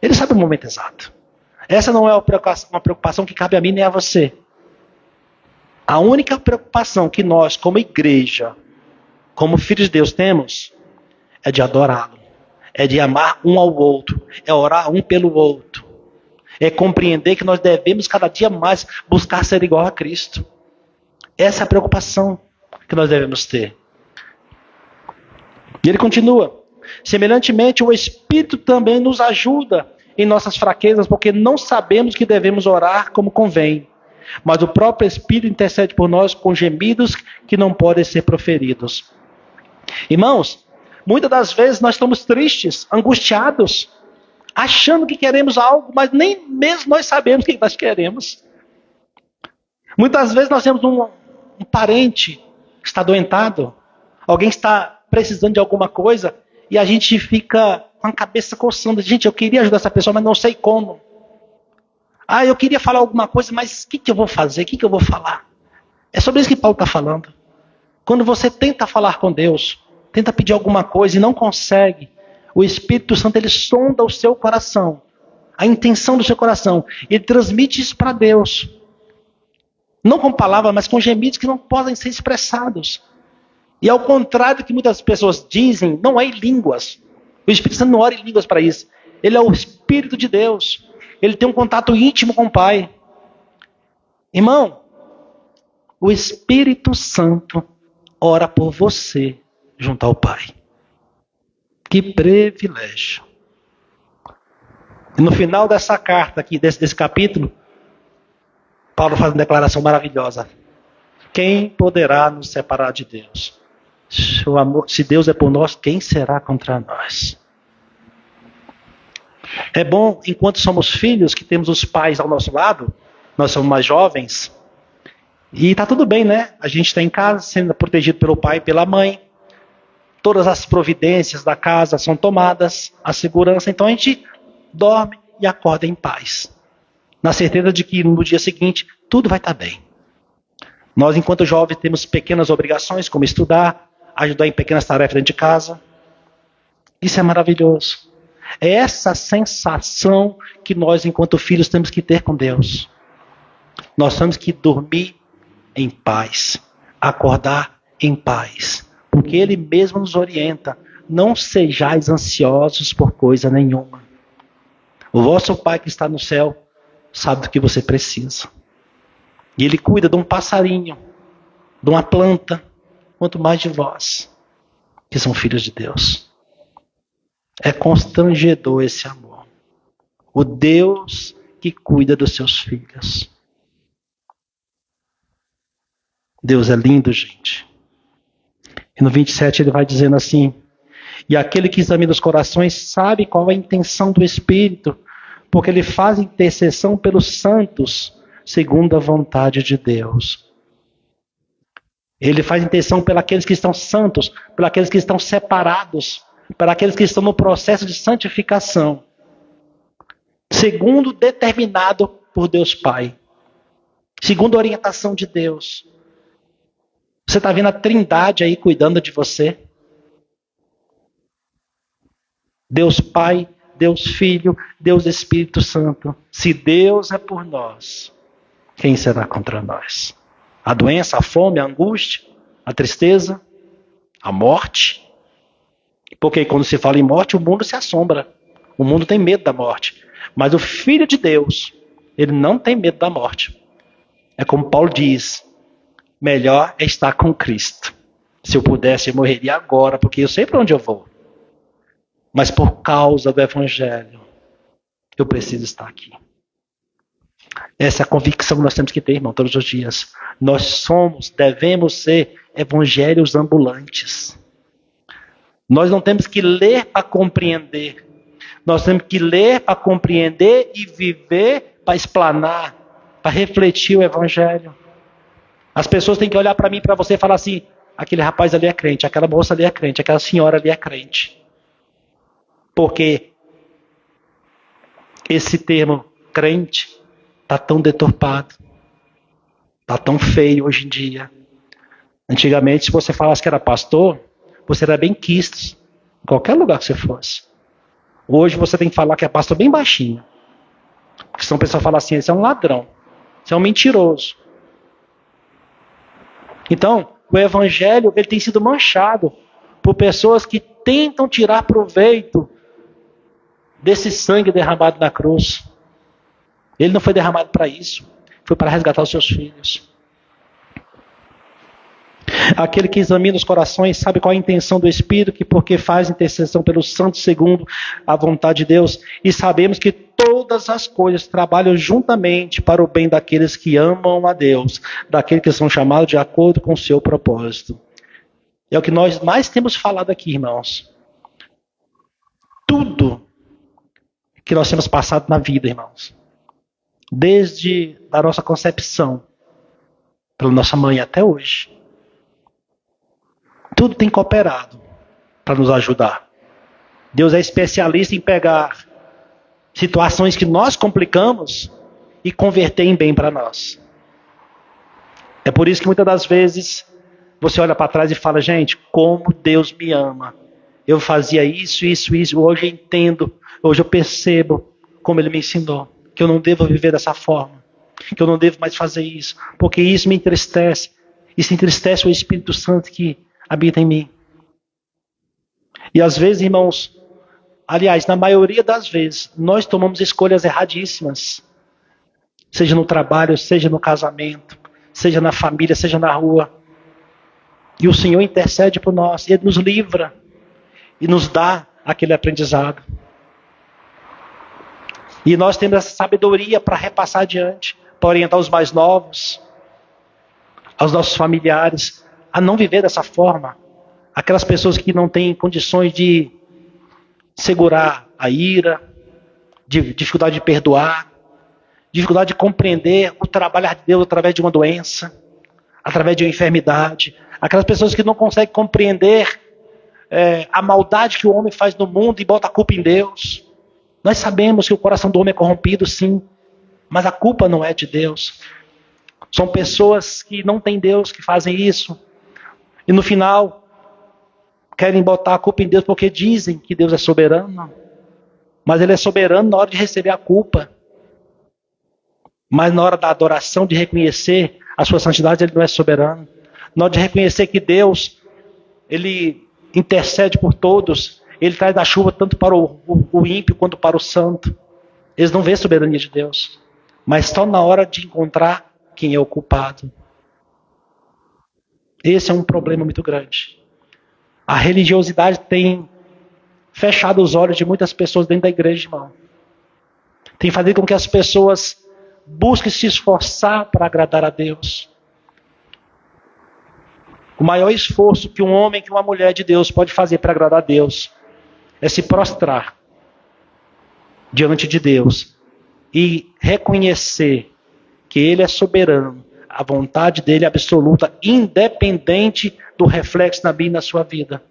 Ele sabe o momento exato. Essa não é uma preocupação que cabe a mim nem a você. A única preocupação que nós, como igreja, como filhos de Deus, temos é de adorá-lo. É de amar um ao outro. É orar um pelo outro. É compreender que nós devemos cada dia mais buscar ser igual a Cristo. Essa é a preocupação que nós devemos ter. E ele continua. Semelhantemente, o Espírito também nos ajuda em nossas fraquezas, porque não sabemos que devemos orar como convém. Mas o próprio Espírito intercede por nós com gemidos que não podem ser proferidos. Irmãos, muitas das vezes nós estamos tristes, angustiados, achando que queremos algo, mas nem mesmo nós sabemos o que nós queremos. Muitas vezes nós temos um parente que está adoentado, alguém está precisando de alguma coisa, e a gente fica com a cabeça coçando. Gente, eu queria ajudar essa pessoa, mas não sei como. Ah, eu queria falar alguma coisa, mas o que eu vou fazer? O que eu vou falar? É sobre isso que Paulo está falando. Quando você tenta falar com Deus, tenta pedir alguma coisa e não consegue, o Espírito Santo, ele sonda o seu coração, a intenção do seu coração, e transmite isso para Deus. Não com palavras, mas com gemidos que não podem ser expressados. E ao contrário do que muitas pessoas dizem, não é em línguas. O Espírito Santo não ora em línguas para isso. Ele é o Espírito de Deus. Ele tem um contato íntimo com o Pai. Irmão, o Espírito Santo ora por você junto ao Pai. Que privilégio. E no final dessa carta aqui, desse capítulo, Paulo faz uma declaração maravilhosa. Quem poderá nos separar de Deus? Se Deus é por nós, quem será contra nós? É bom, enquanto somos filhos, que temos os pais ao nosso lado, nós somos mais jovens, e está tudo bem, né? A gente está em casa, sendo protegido pelo pai e pela mãe, todas as providências da casa são tomadas, a segurança, então a gente dorme e acorda em paz, na certeza de que no dia seguinte tudo vai estar bem. Nós, enquanto jovens, temos pequenas obrigações, como estudar, ajudar em pequenas tarefas dentro de casa. Isso é maravilhoso. É essa sensação que nós, enquanto filhos, temos que ter com Deus. Nós temos que dormir em paz, acordar em paz, porque Ele mesmo nos orienta: não sejais ansiosos por coisa nenhuma. O vosso Pai que está no céu sabe do que você precisa. E Ele cuida de um passarinho, de uma planta, quanto mais de vós, que são filhos de Deus. É constrangedor esse amor. O Deus que cuida dos seus filhos. Deus é lindo, gente. E no 27 ele vai dizendo assim: e aquele que examina os corações sabe qual é a intenção do Espírito, porque ele faz intercessão pelos santos, segundo a vontade de Deus. Ele faz intercessão pelos aqueles que estão santos, pelos aqueles que estão separados, para aqueles que estão no processo de santificação, segundo determinado por Deus Pai, segundo a orientação de Deus. Você está vendo a Trindade aí cuidando de você? Deus Pai, Deus Filho, Deus Espírito Santo. Se Deus é por nós, quem será contra nós? A doença, a fome, a angústia, a tristeza, a morte. Porque quando se fala em morte, o mundo se assombra. O mundo tem medo da morte. Mas o Filho de Deus, ele não tem medo da morte. É como Paulo diz: melhor é estar com Cristo. Se eu pudesse, eu morreria agora, porque eu sei para onde eu vou. Mas por causa do Evangelho, eu preciso estar aqui. Essa é a convicção que nós temos que ter, irmão, todos os dias. Nós devemos ser evangelhos ambulantes. Nós não temos que ler para compreender. Nós temos que ler para compreender e viver para explanar, para refletir o Evangelho. As pessoas têm que olhar para mim e para você e falar assim: aquele rapaz ali é crente, aquela moça ali é crente, aquela senhora ali é crente. Porque esse termo crente está tão deturpado, está tão feio hoje em dia. Antigamente, se você falasse que era pastor, você era bem quisto, em qualquer lugar que você fosse. Hoje você tem que falar que é pastor bem baixinho. Porque senão o pessoal fala assim: esse é um ladrão, esse é um mentiroso. Então, o Evangelho ele tem sido manchado por pessoas que tentam tirar proveito desse sangue derramado na cruz. Ele não foi derramado para isso. Foi para resgatar os seus filhos. Aquele que examina os corações sabe qual é a intenção do Espírito, que porque faz intercessão pelos santos segundo a vontade de Deus. E sabemos que todas as coisas trabalham juntamente para o bem daqueles que amam a Deus, daqueles que são chamados de acordo com o seu propósito. É o que nós mais temos falado aqui, irmãos. Tudo que nós temos passado na vida, irmãos, desde a nossa concepção, pela nossa mãe até hoje, tudo tem cooperado para nos ajudar. Deus é especialista em pegar situações que nós complicamos e converter em bem para nós. É por isso que muitas das vezes você olha para trás e fala: gente, como Deus me ama. Eu fazia isso. Hoje eu entendo, hoje eu percebo como Ele me ensinou. Que eu não devo viver dessa forma. Que eu não devo mais fazer isso. Porque isso me entristece. Isso entristece o Espírito Santo que habita em mim. E às vezes, irmãos, aliás, na maioria das vezes, nós tomamos escolhas erradíssimas. Seja no trabalho, seja no casamento, seja na família, seja na rua. E o Senhor intercede por nós. Ele nos livra e nos dá aquele aprendizado. E nós temos essa sabedoria para repassar adiante, para orientar os mais novos, aos nossos familiares, a não viver dessa forma. Aquelas pessoas que não têm condições de segurar a ira, de dificuldade de perdoar, dificuldade de compreender o trabalho de Deus através de uma doença, através de uma enfermidade. Aquelas pessoas que não conseguem compreender a maldade que o homem faz no mundo e bota a culpa em Deus. Nós sabemos que o coração do homem é corrompido, sim, mas a culpa não é de Deus. São pessoas que não têm Deus, que fazem isso. E no final, querem botar a culpa em Deus porque dizem que Deus é soberano. Mas Ele é soberano na hora de receber a culpa. Mas na hora da adoração, de reconhecer a sua santidade, Ele não é soberano. Na hora de reconhecer que Deus, Ele intercede por todos. Ele traz a chuva tanto para o ímpio quanto para o santo. Eles não veem a soberania de Deus. Mas só na hora de encontrar quem é o culpado. Esse é um problema muito grande. A religiosidade tem fechado os olhos de muitas pessoas dentro da igreja, irmão. Tem feito com que as pessoas busquem se esforçar para agradar a Deus. O maior esforço que um homem, que uma mulher de Deus pode fazer para agradar a Deus é se prostrar diante de Deus e reconhecer que Ele é soberano, a vontade dEle é absoluta, independente do reflexo na Bíblia e na sua vida.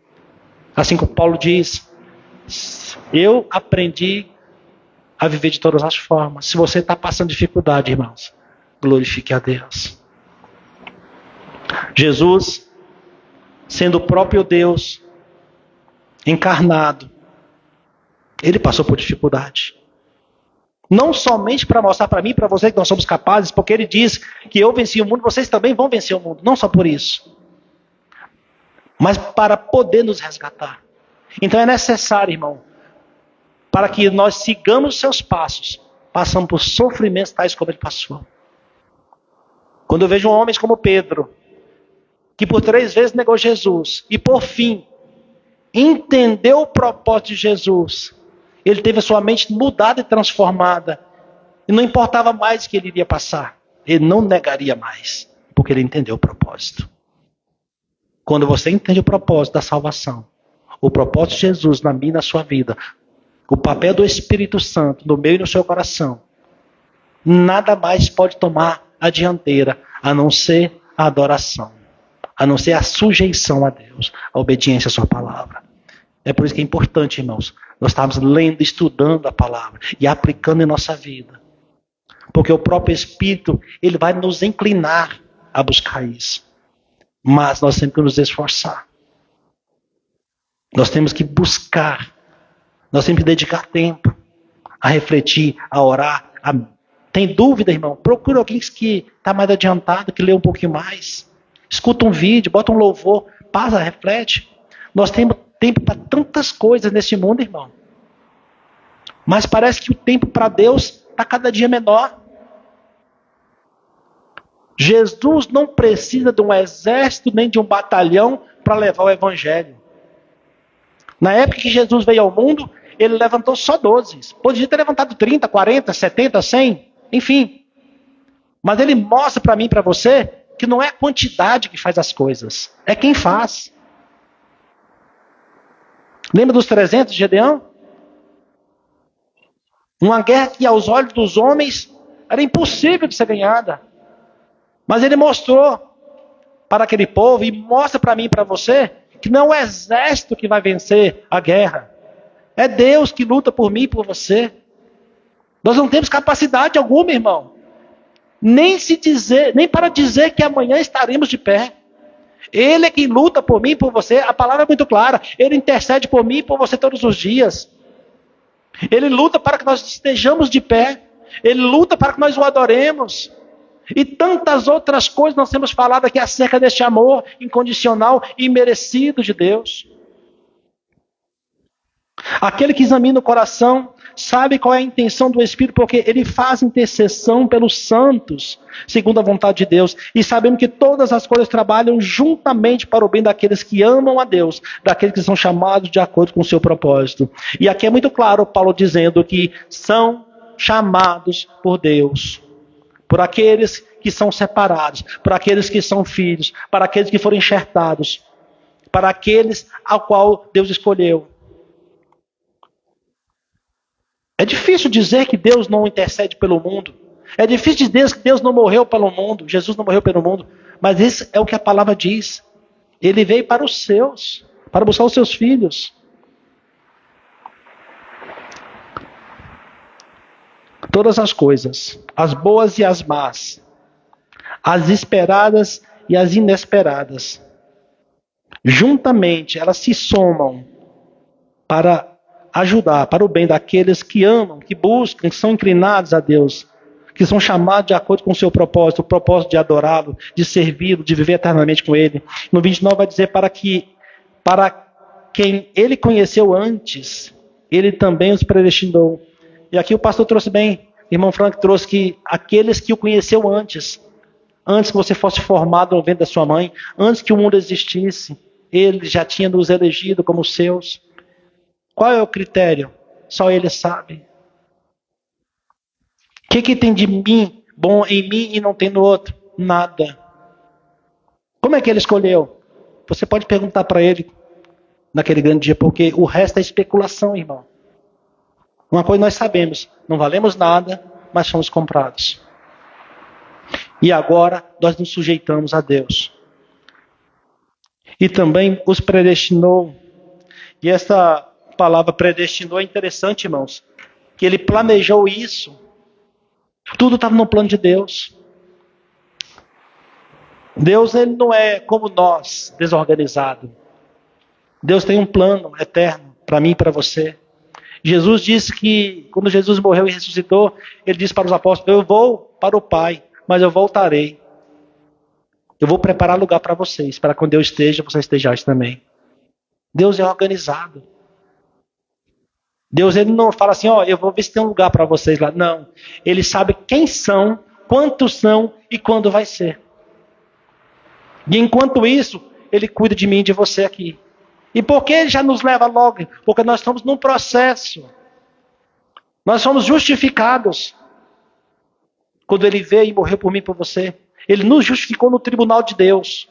Assim como Paulo diz, eu aprendi a viver de todas as formas. Se você está passando dificuldade, irmãos, glorifique a Deus. Jesus, sendo o próprio Deus encarnado, Ele passou por dificuldade. Não somente para mostrar para mim e para você que nós somos capazes, porque Ele diz que eu venci o mundo, vocês também vão vencer o mundo. Não só por isso, mas para poder nos resgatar. Então é necessário, irmão, para que nós sigamos os seus passos, passamos por sofrimentos tais como Ele passou. Quando eu vejo homens como Pedro, que por 3 vezes negou Jesus, e por fim, entendeu o propósito de Jesus, ele teve a sua mente mudada e transformada. E não importava mais o que ele iria passar. Ele não negaria mais. Porque ele entendeu o propósito. Quando você entende o propósito da salvação, o propósito de Jesus na minha e na sua vida, o papel do Espírito Santo no meu e no seu coração, nada mais pode tomar a dianteira, a não ser a adoração. A não ser a sujeição a Deus, a obediência à sua palavra. É por isso que é importante, irmãos, nós estamos lendo, estudando a palavra e aplicando em nossa vida. Porque o próprio Espírito, ele vai nos inclinar a buscar isso. Mas nós temos que nos esforçar. Nós temos que buscar. Nós temos que dedicar tempo a refletir, a orar. Tem dúvida, irmão? Procura alguém que está mais adiantado, que lê um pouquinho mais. Escuta um vídeo, bota um louvor, passa, reflete. Nós temos tempo para tantas coisas nesse mundo, irmão. Mas parece que o tempo para Deus está cada dia menor. Jesus não precisa de um exército nem de um batalhão para levar o evangelho. Na época que Jesus veio ao mundo, ele levantou só 12. Podia ter levantado 30, 40, 70, 100, enfim. Mas ele mostra para mim e para você que não é a quantidade que faz as coisas, é quem faz. Lembra dos 300 de Gedeão? Uma guerra que aos olhos dos homens era impossível de ser ganhada. Mas ele mostrou para aquele povo e mostra para mim e para você que não é o exército que vai vencer a guerra. É Deus que luta por mim e por você. Nós não temos capacidade alguma, irmão. Nem para dizer que amanhã estaremos de pé. Ele é quem luta por mim e por você. A palavra é muito clara. Ele intercede por mim e por você todos os dias. Ele luta para que nós estejamos de pé. Ele luta para que nós o adoremos. E tantas outras coisas nós temos falado aqui acerca deste amor incondicional e imerecido de Deus. Aquele que examina o coração sabe qual é a intenção do Espírito, porque ele faz intercessão pelos santos, segundo a vontade de Deus. E sabemos que todas as coisas trabalham juntamente para o bem daqueles que amam a Deus, daqueles que são chamados de acordo com o seu propósito. E aqui é muito claro Paulo dizendo que são chamados por Deus, por aqueles que são separados, por aqueles que são filhos, para aqueles que foram enxertados, para aqueles ao qual Deus escolheu. É difícil dizer que Deus não intercede pelo mundo. É difícil dizer que Deus não morreu pelo mundo. Jesus não morreu pelo mundo. Mas isso é o que a palavra diz. Ele veio para os seus, para buscar os seus filhos. Todas as coisas, as boas e as más, as esperadas e as inesperadas. Juntamente, elas se somam para ajudar, para o bem daqueles que amam, que buscam, que são inclinados a Deus, que são chamados de acordo com o seu propósito, o propósito de adorá-lo, de servi-lo, de viver eternamente com ele. No 29 vai dizer para quem ele conheceu antes, ele também os predestinou. E aqui o pastor trouxe bem, irmão Frank trouxe que aqueles que o conheceu antes que você fosse formado no ventre da sua mãe, antes que o mundo existisse, ele já tinha nos elegido como seus. Qual é o critério? Só ele sabe. O que tem de mim, bom em mim e não tem no outro? Nada. Como é que ele escolheu? Você pode perguntar para ele naquele grande dia, porque o resto é especulação, irmão. Uma coisa nós sabemos, não valemos nada, mas fomos comprados. E agora nós nos sujeitamos a Deus. E também os predestinou. E essa palavra predestinou é interessante, irmãos, que ele planejou isso. Tudo estava no plano de Deus. Deus, ele não é como nós, desorganizado. Deus tem um plano eterno para mim e para você. Jesus disse que, quando Jesus morreu e ressuscitou, ele disse para os apóstolos: eu vou para o Pai, mas eu voltarei. Eu vou preparar lugar para vocês, para quando eu esteja, vocês estejais também. Deus é organizado. Deus, ele não fala assim, eu vou ver se tem um lugar para vocês lá. Não. Ele sabe quem são, quantos são e quando vai ser. E enquanto isso, ele cuida de mim e de você aqui. E por que ele já nos leva logo? Porque nós estamos num processo. Nós somos justificados. Quando ele veio e morreu por mim e por você. Ele nos justificou no tribunal de Deus.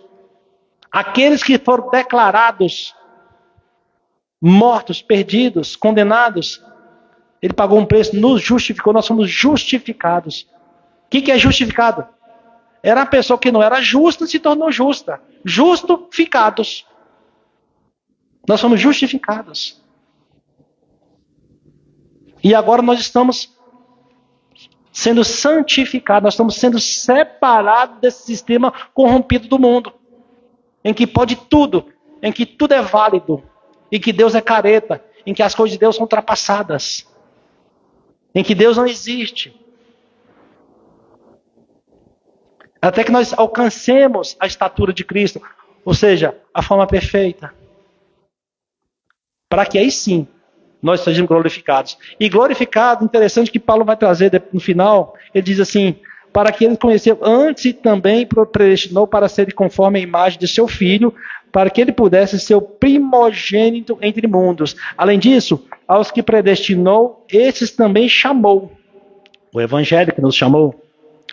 Aqueles que foram declarados mortos, perdidos, condenados, ele pagou um preço, nos justificou, nós somos justificados. O que é justificado? Era a pessoa que não era justa, se tornou justa. Justificados. Nós somos justificados. E agora nós estamos sendo santificados, nós estamos sendo separados desse sistema corrompido do mundo, em que pode tudo, em que tudo é válido, em que Deus é careta, em que as coisas de Deus são ultrapassadas, em que Deus não existe. Até que nós alcancemos a estatura de Cristo, ou seja, a forma perfeita, para que aí sim nós sejamos glorificados. E glorificado, interessante que Paulo vai trazer no final, ele diz assim: para que ele conheceu antes e também predestinou para ser conforme a imagem de seu filho, para que ele pudesse ser o primogênito entre mundos. Além disso, aos que predestinou, esses também chamou. O Evangelho que nos chamou,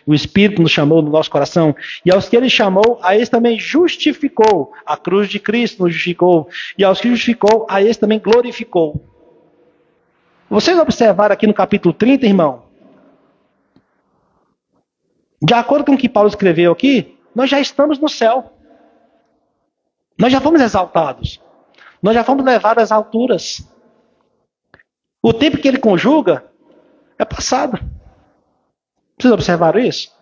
o Espírito nos chamou no nosso coração. E aos que ele chamou, a esse também justificou. A cruz de Cristo nos justificou. E aos que justificou, a esse também glorificou. Vocês observaram aqui no capítulo 30, irmão? De acordo com o que Paulo escreveu aqui, nós já estamos no céu. Nós já fomos exaltados. Nós já fomos levados às alturas. O tempo que ele conjuga é passado. Vocês observaram isso?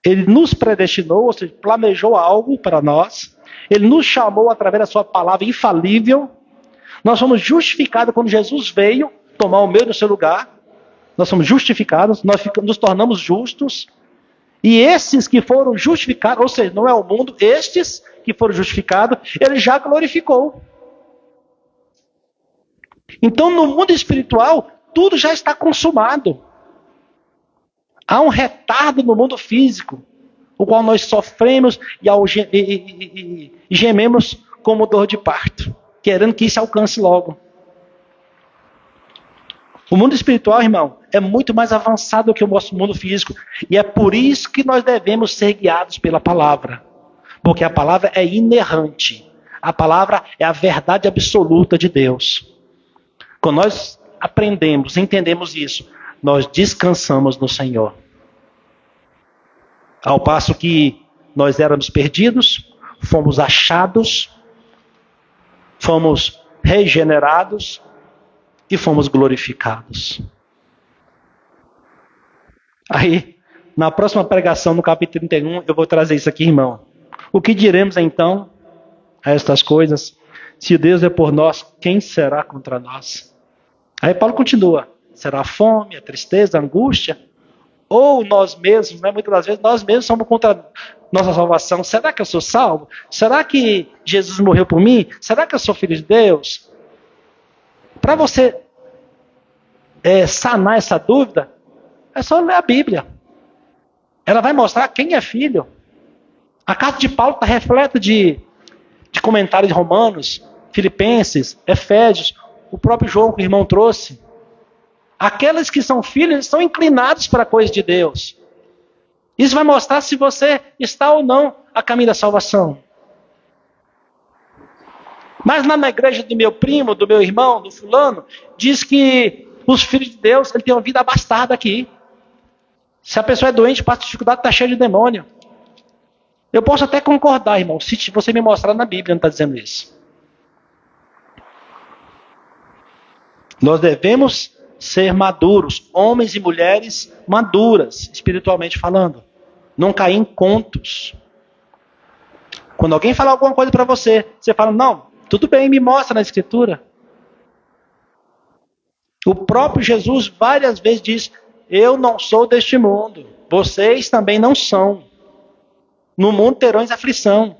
Ele nos predestinou, ou seja, planejou algo para nós. Ele nos chamou através da sua palavra infalível. Nós somos justificados quando Jesus veio tomar o meu e o seu lugar. Nós somos justificados, nós nos tornamos justos. E esses que foram justificados, ou seja, não é o mundo, estes que foram justificados, ele já glorificou. Então, no mundo espiritual, tudo já está consumado. Há um retardo no mundo físico, o qual nós sofremos e gememos como dor de parto, querendo que isso alcance logo. O mundo espiritual, irmão, é muito mais avançado do que o nosso mundo físico. E é por isso que nós devemos ser guiados pela palavra. Porque a palavra é inerrante. A palavra é a verdade absoluta de Deus. Quando nós aprendemos, entendemos isso, nós descansamos no Senhor. Ao passo que nós éramos perdidos, fomos achados, fomos regenerados e fomos glorificados. Aí Na próxima pregação, no capítulo 31, eu vou trazer isso aqui, irmão. O que diremos então a estas coisas? Se Deus é por nós, quem será contra nós? Aí Paulo continua. Será a fome, a tristeza, a angústia? Ou nós mesmos, né? Muitas das vezes nós mesmos somos contra nossa salvação. Será que eu sou salvo? Será que Jesus morreu por mim? Será que eu sou filho de Deus? Para você sanar essa dúvida, é só ler a Bíblia. Ela vai mostrar quem é filho. A carta de Paulo está repleta de comentários de Romanos, Filipenses, Efésios, o próprio João que o irmão trouxe. Aqueles que são filhos estão inclinados para a coisa de Deus. Isso vai mostrar se você está ou não a caminho da salvação. Mas lá na igreja do meu primo, do meu irmão, do fulano, diz que os filhos de Deus ele tem uma vida abastada aqui. Se a pessoa é doente, passa dificuldade, está cheia de demônio. Eu posso até concordar, irmão, se você me mostrar na Bíblia, não está dizendo isso. Nós devemos ser maduros, homens e mulheres maduras, espiritualmente falando. Não cair em contos. Quando alguém falar alguma coisa para você, você fala, não, tudo bem, me mostra na Escritura. O próprio Jesus várias vezes diz, eu não sou deste mundo, vocês também não são. No mundo terões aflição.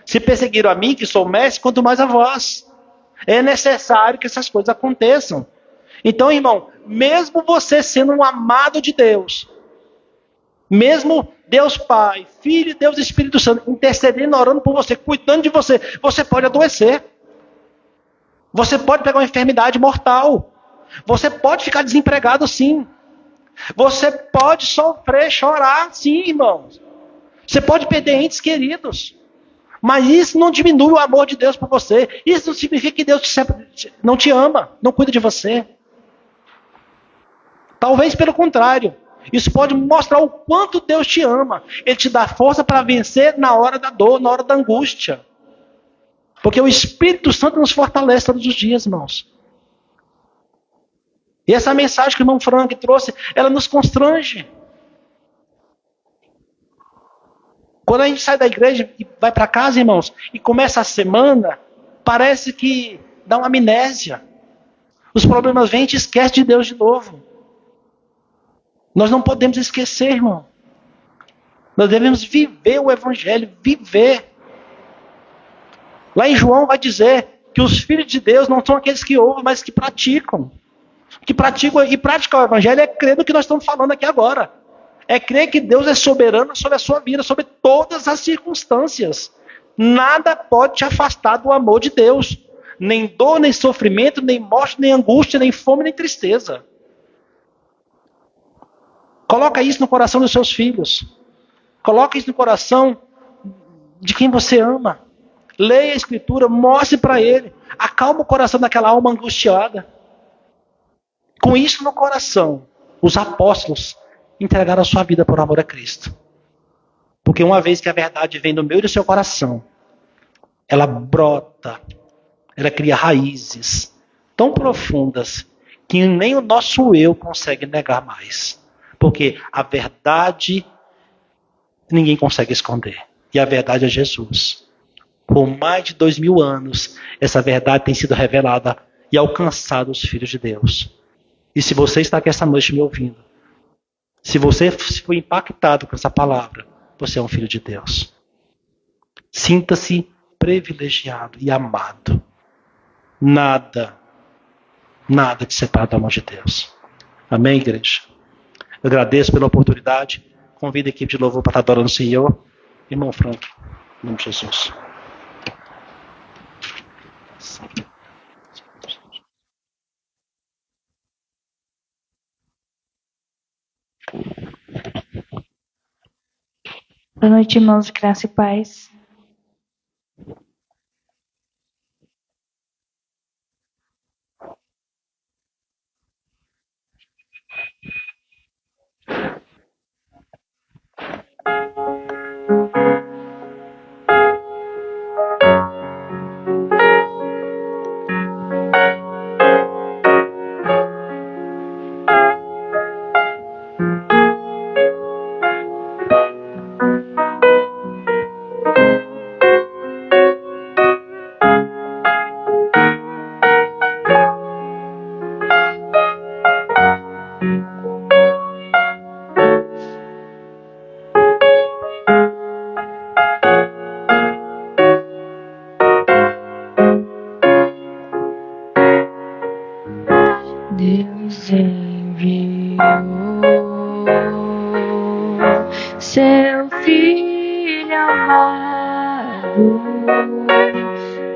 Se perseguiram a mim, que sou mestre, quanto mais a vós. É necessário que essas coisas aconteçam. Então, irmão, mesmo você sendo um amado de Deus, mesmo Deus Pai, Filho e Deus Espírito Santo, intercedendo, orando por você, cuidando de você, você pode adoecer. Você pode pegar uma enfermidade mortal. Você pode ficar desempregado, sim. Você pode sofrer, chorar, sim, irmãos. Você pode perder entes queridos. Mas isso não diminui o amor de Deus por você. Isso não significa que Deus não te ama, não cuida de você. Talvez pelo contrário. Isso pode mostrar o quanto Deus te ama. Ele te dá força para vencer na hora da dor, na hora da angústia. Porque o Espírito Santo nos fortalece todos os dias, irmãos. E essa mensagem que o irmão Frank trouxe, ela nos constrange. Quando a gente sai da igreja e vai para casa, irmãos, e começa a semana, parece que dá uma amnésia. Os problemas vêm e te esquece de Deus de novo. Nós não podemos esquecer, irmão. Nós devemos viver o Evangelho, viver. Lá em João vai dizer que os filhos de Deus não são aqueles que ouvem, mas que praticam. Que praticam e praticar o Evangelho é crer no que nós estamos falando aqui agora. É crer que Deus é soberano sobre a sua vida, sobre todas as circunstâncias. Nada pode te afastar do amor de Deus. Nem dor, nem sofrimento, nem morte, nem angústia, nem fome, nem tristeza. Coloca isso no coração dos seus filhos. Coloca isso no coração de quem você ama. Leia a Escritura, mostre para ele. Acalma o coração daquela alma angustiada. Com isso no coração, os apóstolos entregaram a sua vida por amor a Cristo. Porque uma vez que a verdade vem do meio do seu coração, ela brota, ela cria raízes tão profundas que nem o nosso eu consegue negar mais. Porque a verdade ninguém consegue esconder. E a verdade é Jesus. Por mais de 2000 anos, essa verdade tem sido revelada e alcançado os filhos de Deus. E se você está aqui essa noite me ouvindo, se você foi impactado com essa palavra, você é um filho de Deus. Sinta-se privilegiado e amado. Nada te separa do amor de Deus. Amém, igreja? Eu agradeço pela oportunidade. Convido a equipe de louvor para estar adorando o Senhor. Irmão Frank, em nome de Jesus. Boa noite, irmãos, graça e paz.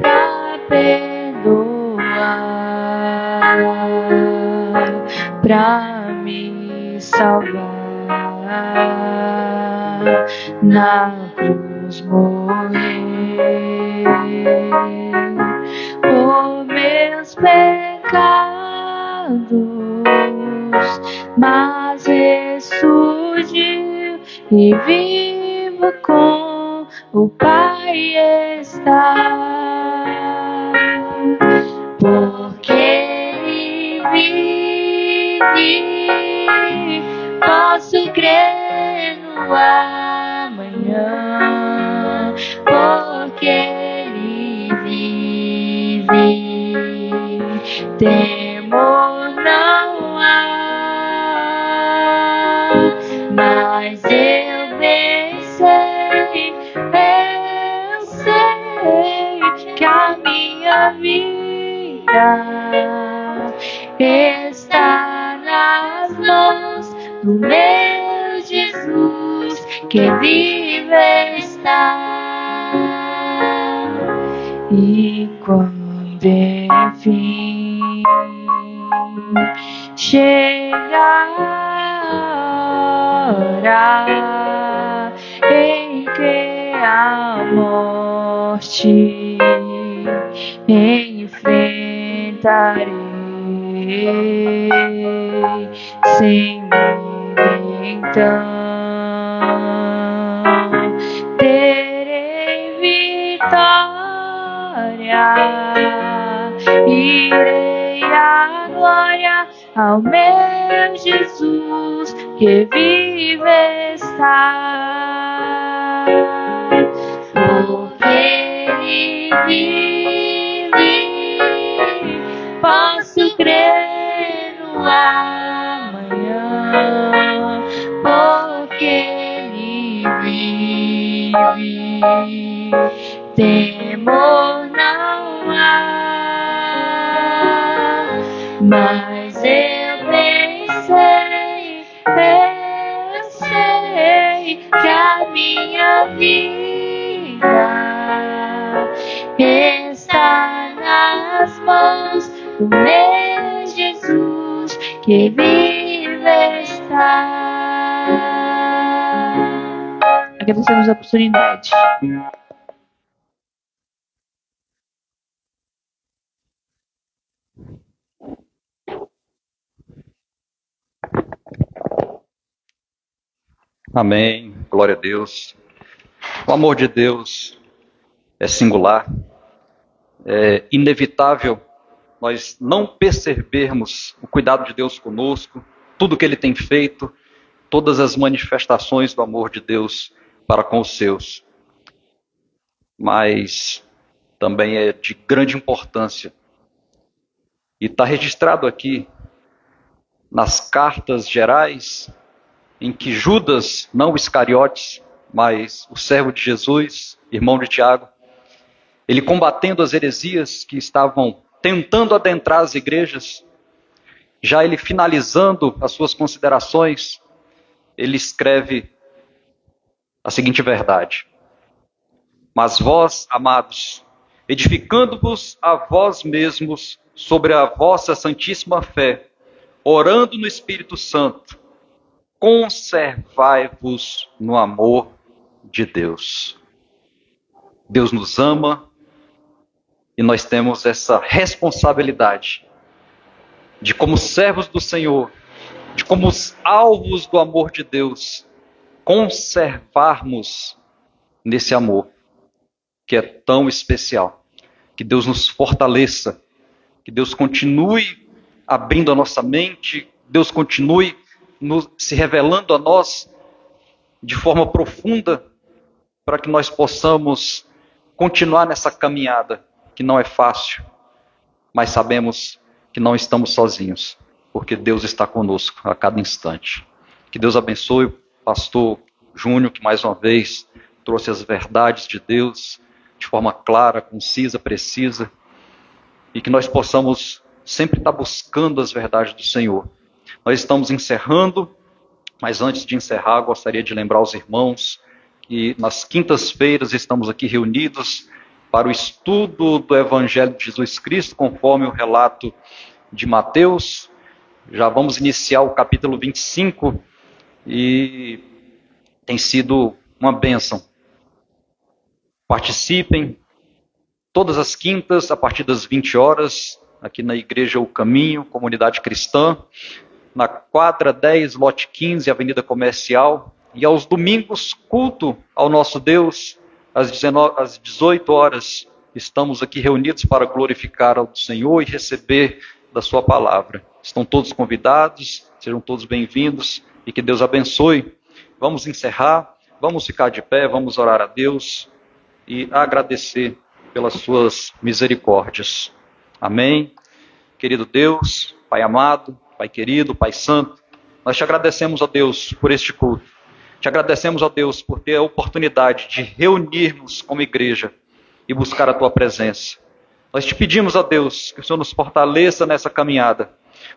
pra perdoar, pra me salvar. Na cruz morrer por meus pecados, mas ressurgiu e vivo com o Pai está, porque Ele vive, posso crer no amanhã, porque Ele vive, temor não há, mas eu sei que a minha vida está nas mãos do meu Jesus, que vive está. E quando enfim chegar a hora em que a morte enfrentarei, sem medo então terei vitória, irei à glória ao meu Jesus, que vive está, porque Ele vive, posso crer no amanhã, porque Ele vive, temor não há, mas eu sei que a minha vida está nas mãos do meu Jesus, que vive está. Agradecemos a oportunidade. Amém. Glória a Deus. O amor de Deus é singular. É inevitável nós não percebermos o cuidado de Deus conosco, tudo que Ele tem feito, todas as manifestações do amor de Deus para com os seus. Mas também é de grande importância. E está registrado aqui nas cartas gerais, em que Judas, não o Iscariotes, mas o servo de Jesus, irmão de Tiago, ele combatendo as heresias que estavam tentando adentrar as igrejas, já ele finalizando as suas considerações, ele escreve a seguinte verdade: mas vós, amados, edificando-vos a vós mesmos sobre a vossa santíssima fé, orando no Espírito Santo, conservai-vos no amor de Deus. Deus nos ama e nós temos essa responsabilidade de, como servos do Senhor, de como os alvos do amor de Deus, conservarmos nesse amor que é tão especial. Que Deus nos fortaleça, que Deus continue abrindo a nossa mente, Deus continue se revelando a nós de forma profunda, para que nós possamos continuar nessa caminhada, que não é fácil, mas sabemos que não estamos sozinhos, porque Deus está conosco a cada instante. Que Deus abençoe o pastor Júnior, que mais uma vez trouxe as verdades de Deus de forma clara, concisa, precisa, e que nós possamos sempre estar buscando as verdades do Senhor. Nós estamos encerrando, mas antes de encerrar, gostaria de lembrar os irmãos e nas quintas-feiras estamos aqui reunidos para o estudo do Evangelho de Jesus Cristo, conforme o relato de Mateus. Já vamos iniciar o capítulo 25 e tem sido uma bênção. Participem todas as quintas, a partir das 20 horas, aqui na Igreja O Caminho, Comunidade Cristã, na quadra 10, lote 15, Avenida Comercial, e aos domingos, culto ao nosso Deus, às 18 horas, estamos aqui reunidos para glorificar ao Senhor e receber da sua palavra. Estão todos convidados, sejam todos bem-vindos e que Deus abençoe. Vamos encerrar, vamos ficar de pé, vamos orar a Deus e agradecer pelas suas misericórdias. Amém. Querido Deus, Pai amado, Pai querido, Pai santo, nós te agradecemos, ó Deus, por este culto. Te agradecemos, ó Deus, por ter a oportunidade de reunirmos como igreja e buscar a tua presença. Nós te pedimos, ó Deus, que o Senhor nos fortaleça nessa caminhada.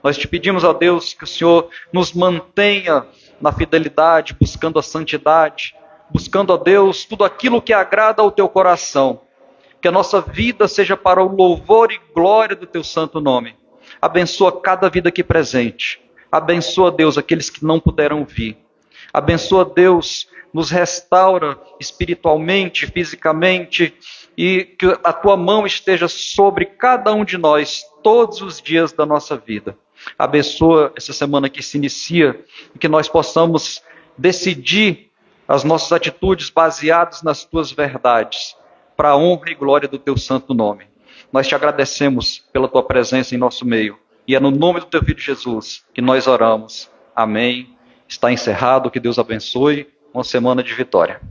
Nós te pedimos, ó Deus, que o Senhor nos mantenha na fidelidade, buscando a santidade, buscando, ó Deus, tudo aquilo que agrada ao teu coração. Que a nossa vida seja para o louvor e glória do teu santo nome. Abençoa cada vida aqui presente. Abençoa, Deus, aqueles que não puderam vir. Abençoa, Deus, nos restaura espiritualmente, fisicamente, e que a tua mão esteja sobre cada um de nós todos os dias da nossa vida. Abençoa essa semana que se inicia e que nós possamos decidir as nossas atitudes baseadas nas tuas verdades, para a honra e glória do teu santo nome. Nós te agradecemos pela tua presença em nosso meio. E é no nome do teu filho Jesus que nós oramos. Amém. Está encerrado. Que Deus abençoe. Uma semana de vitória.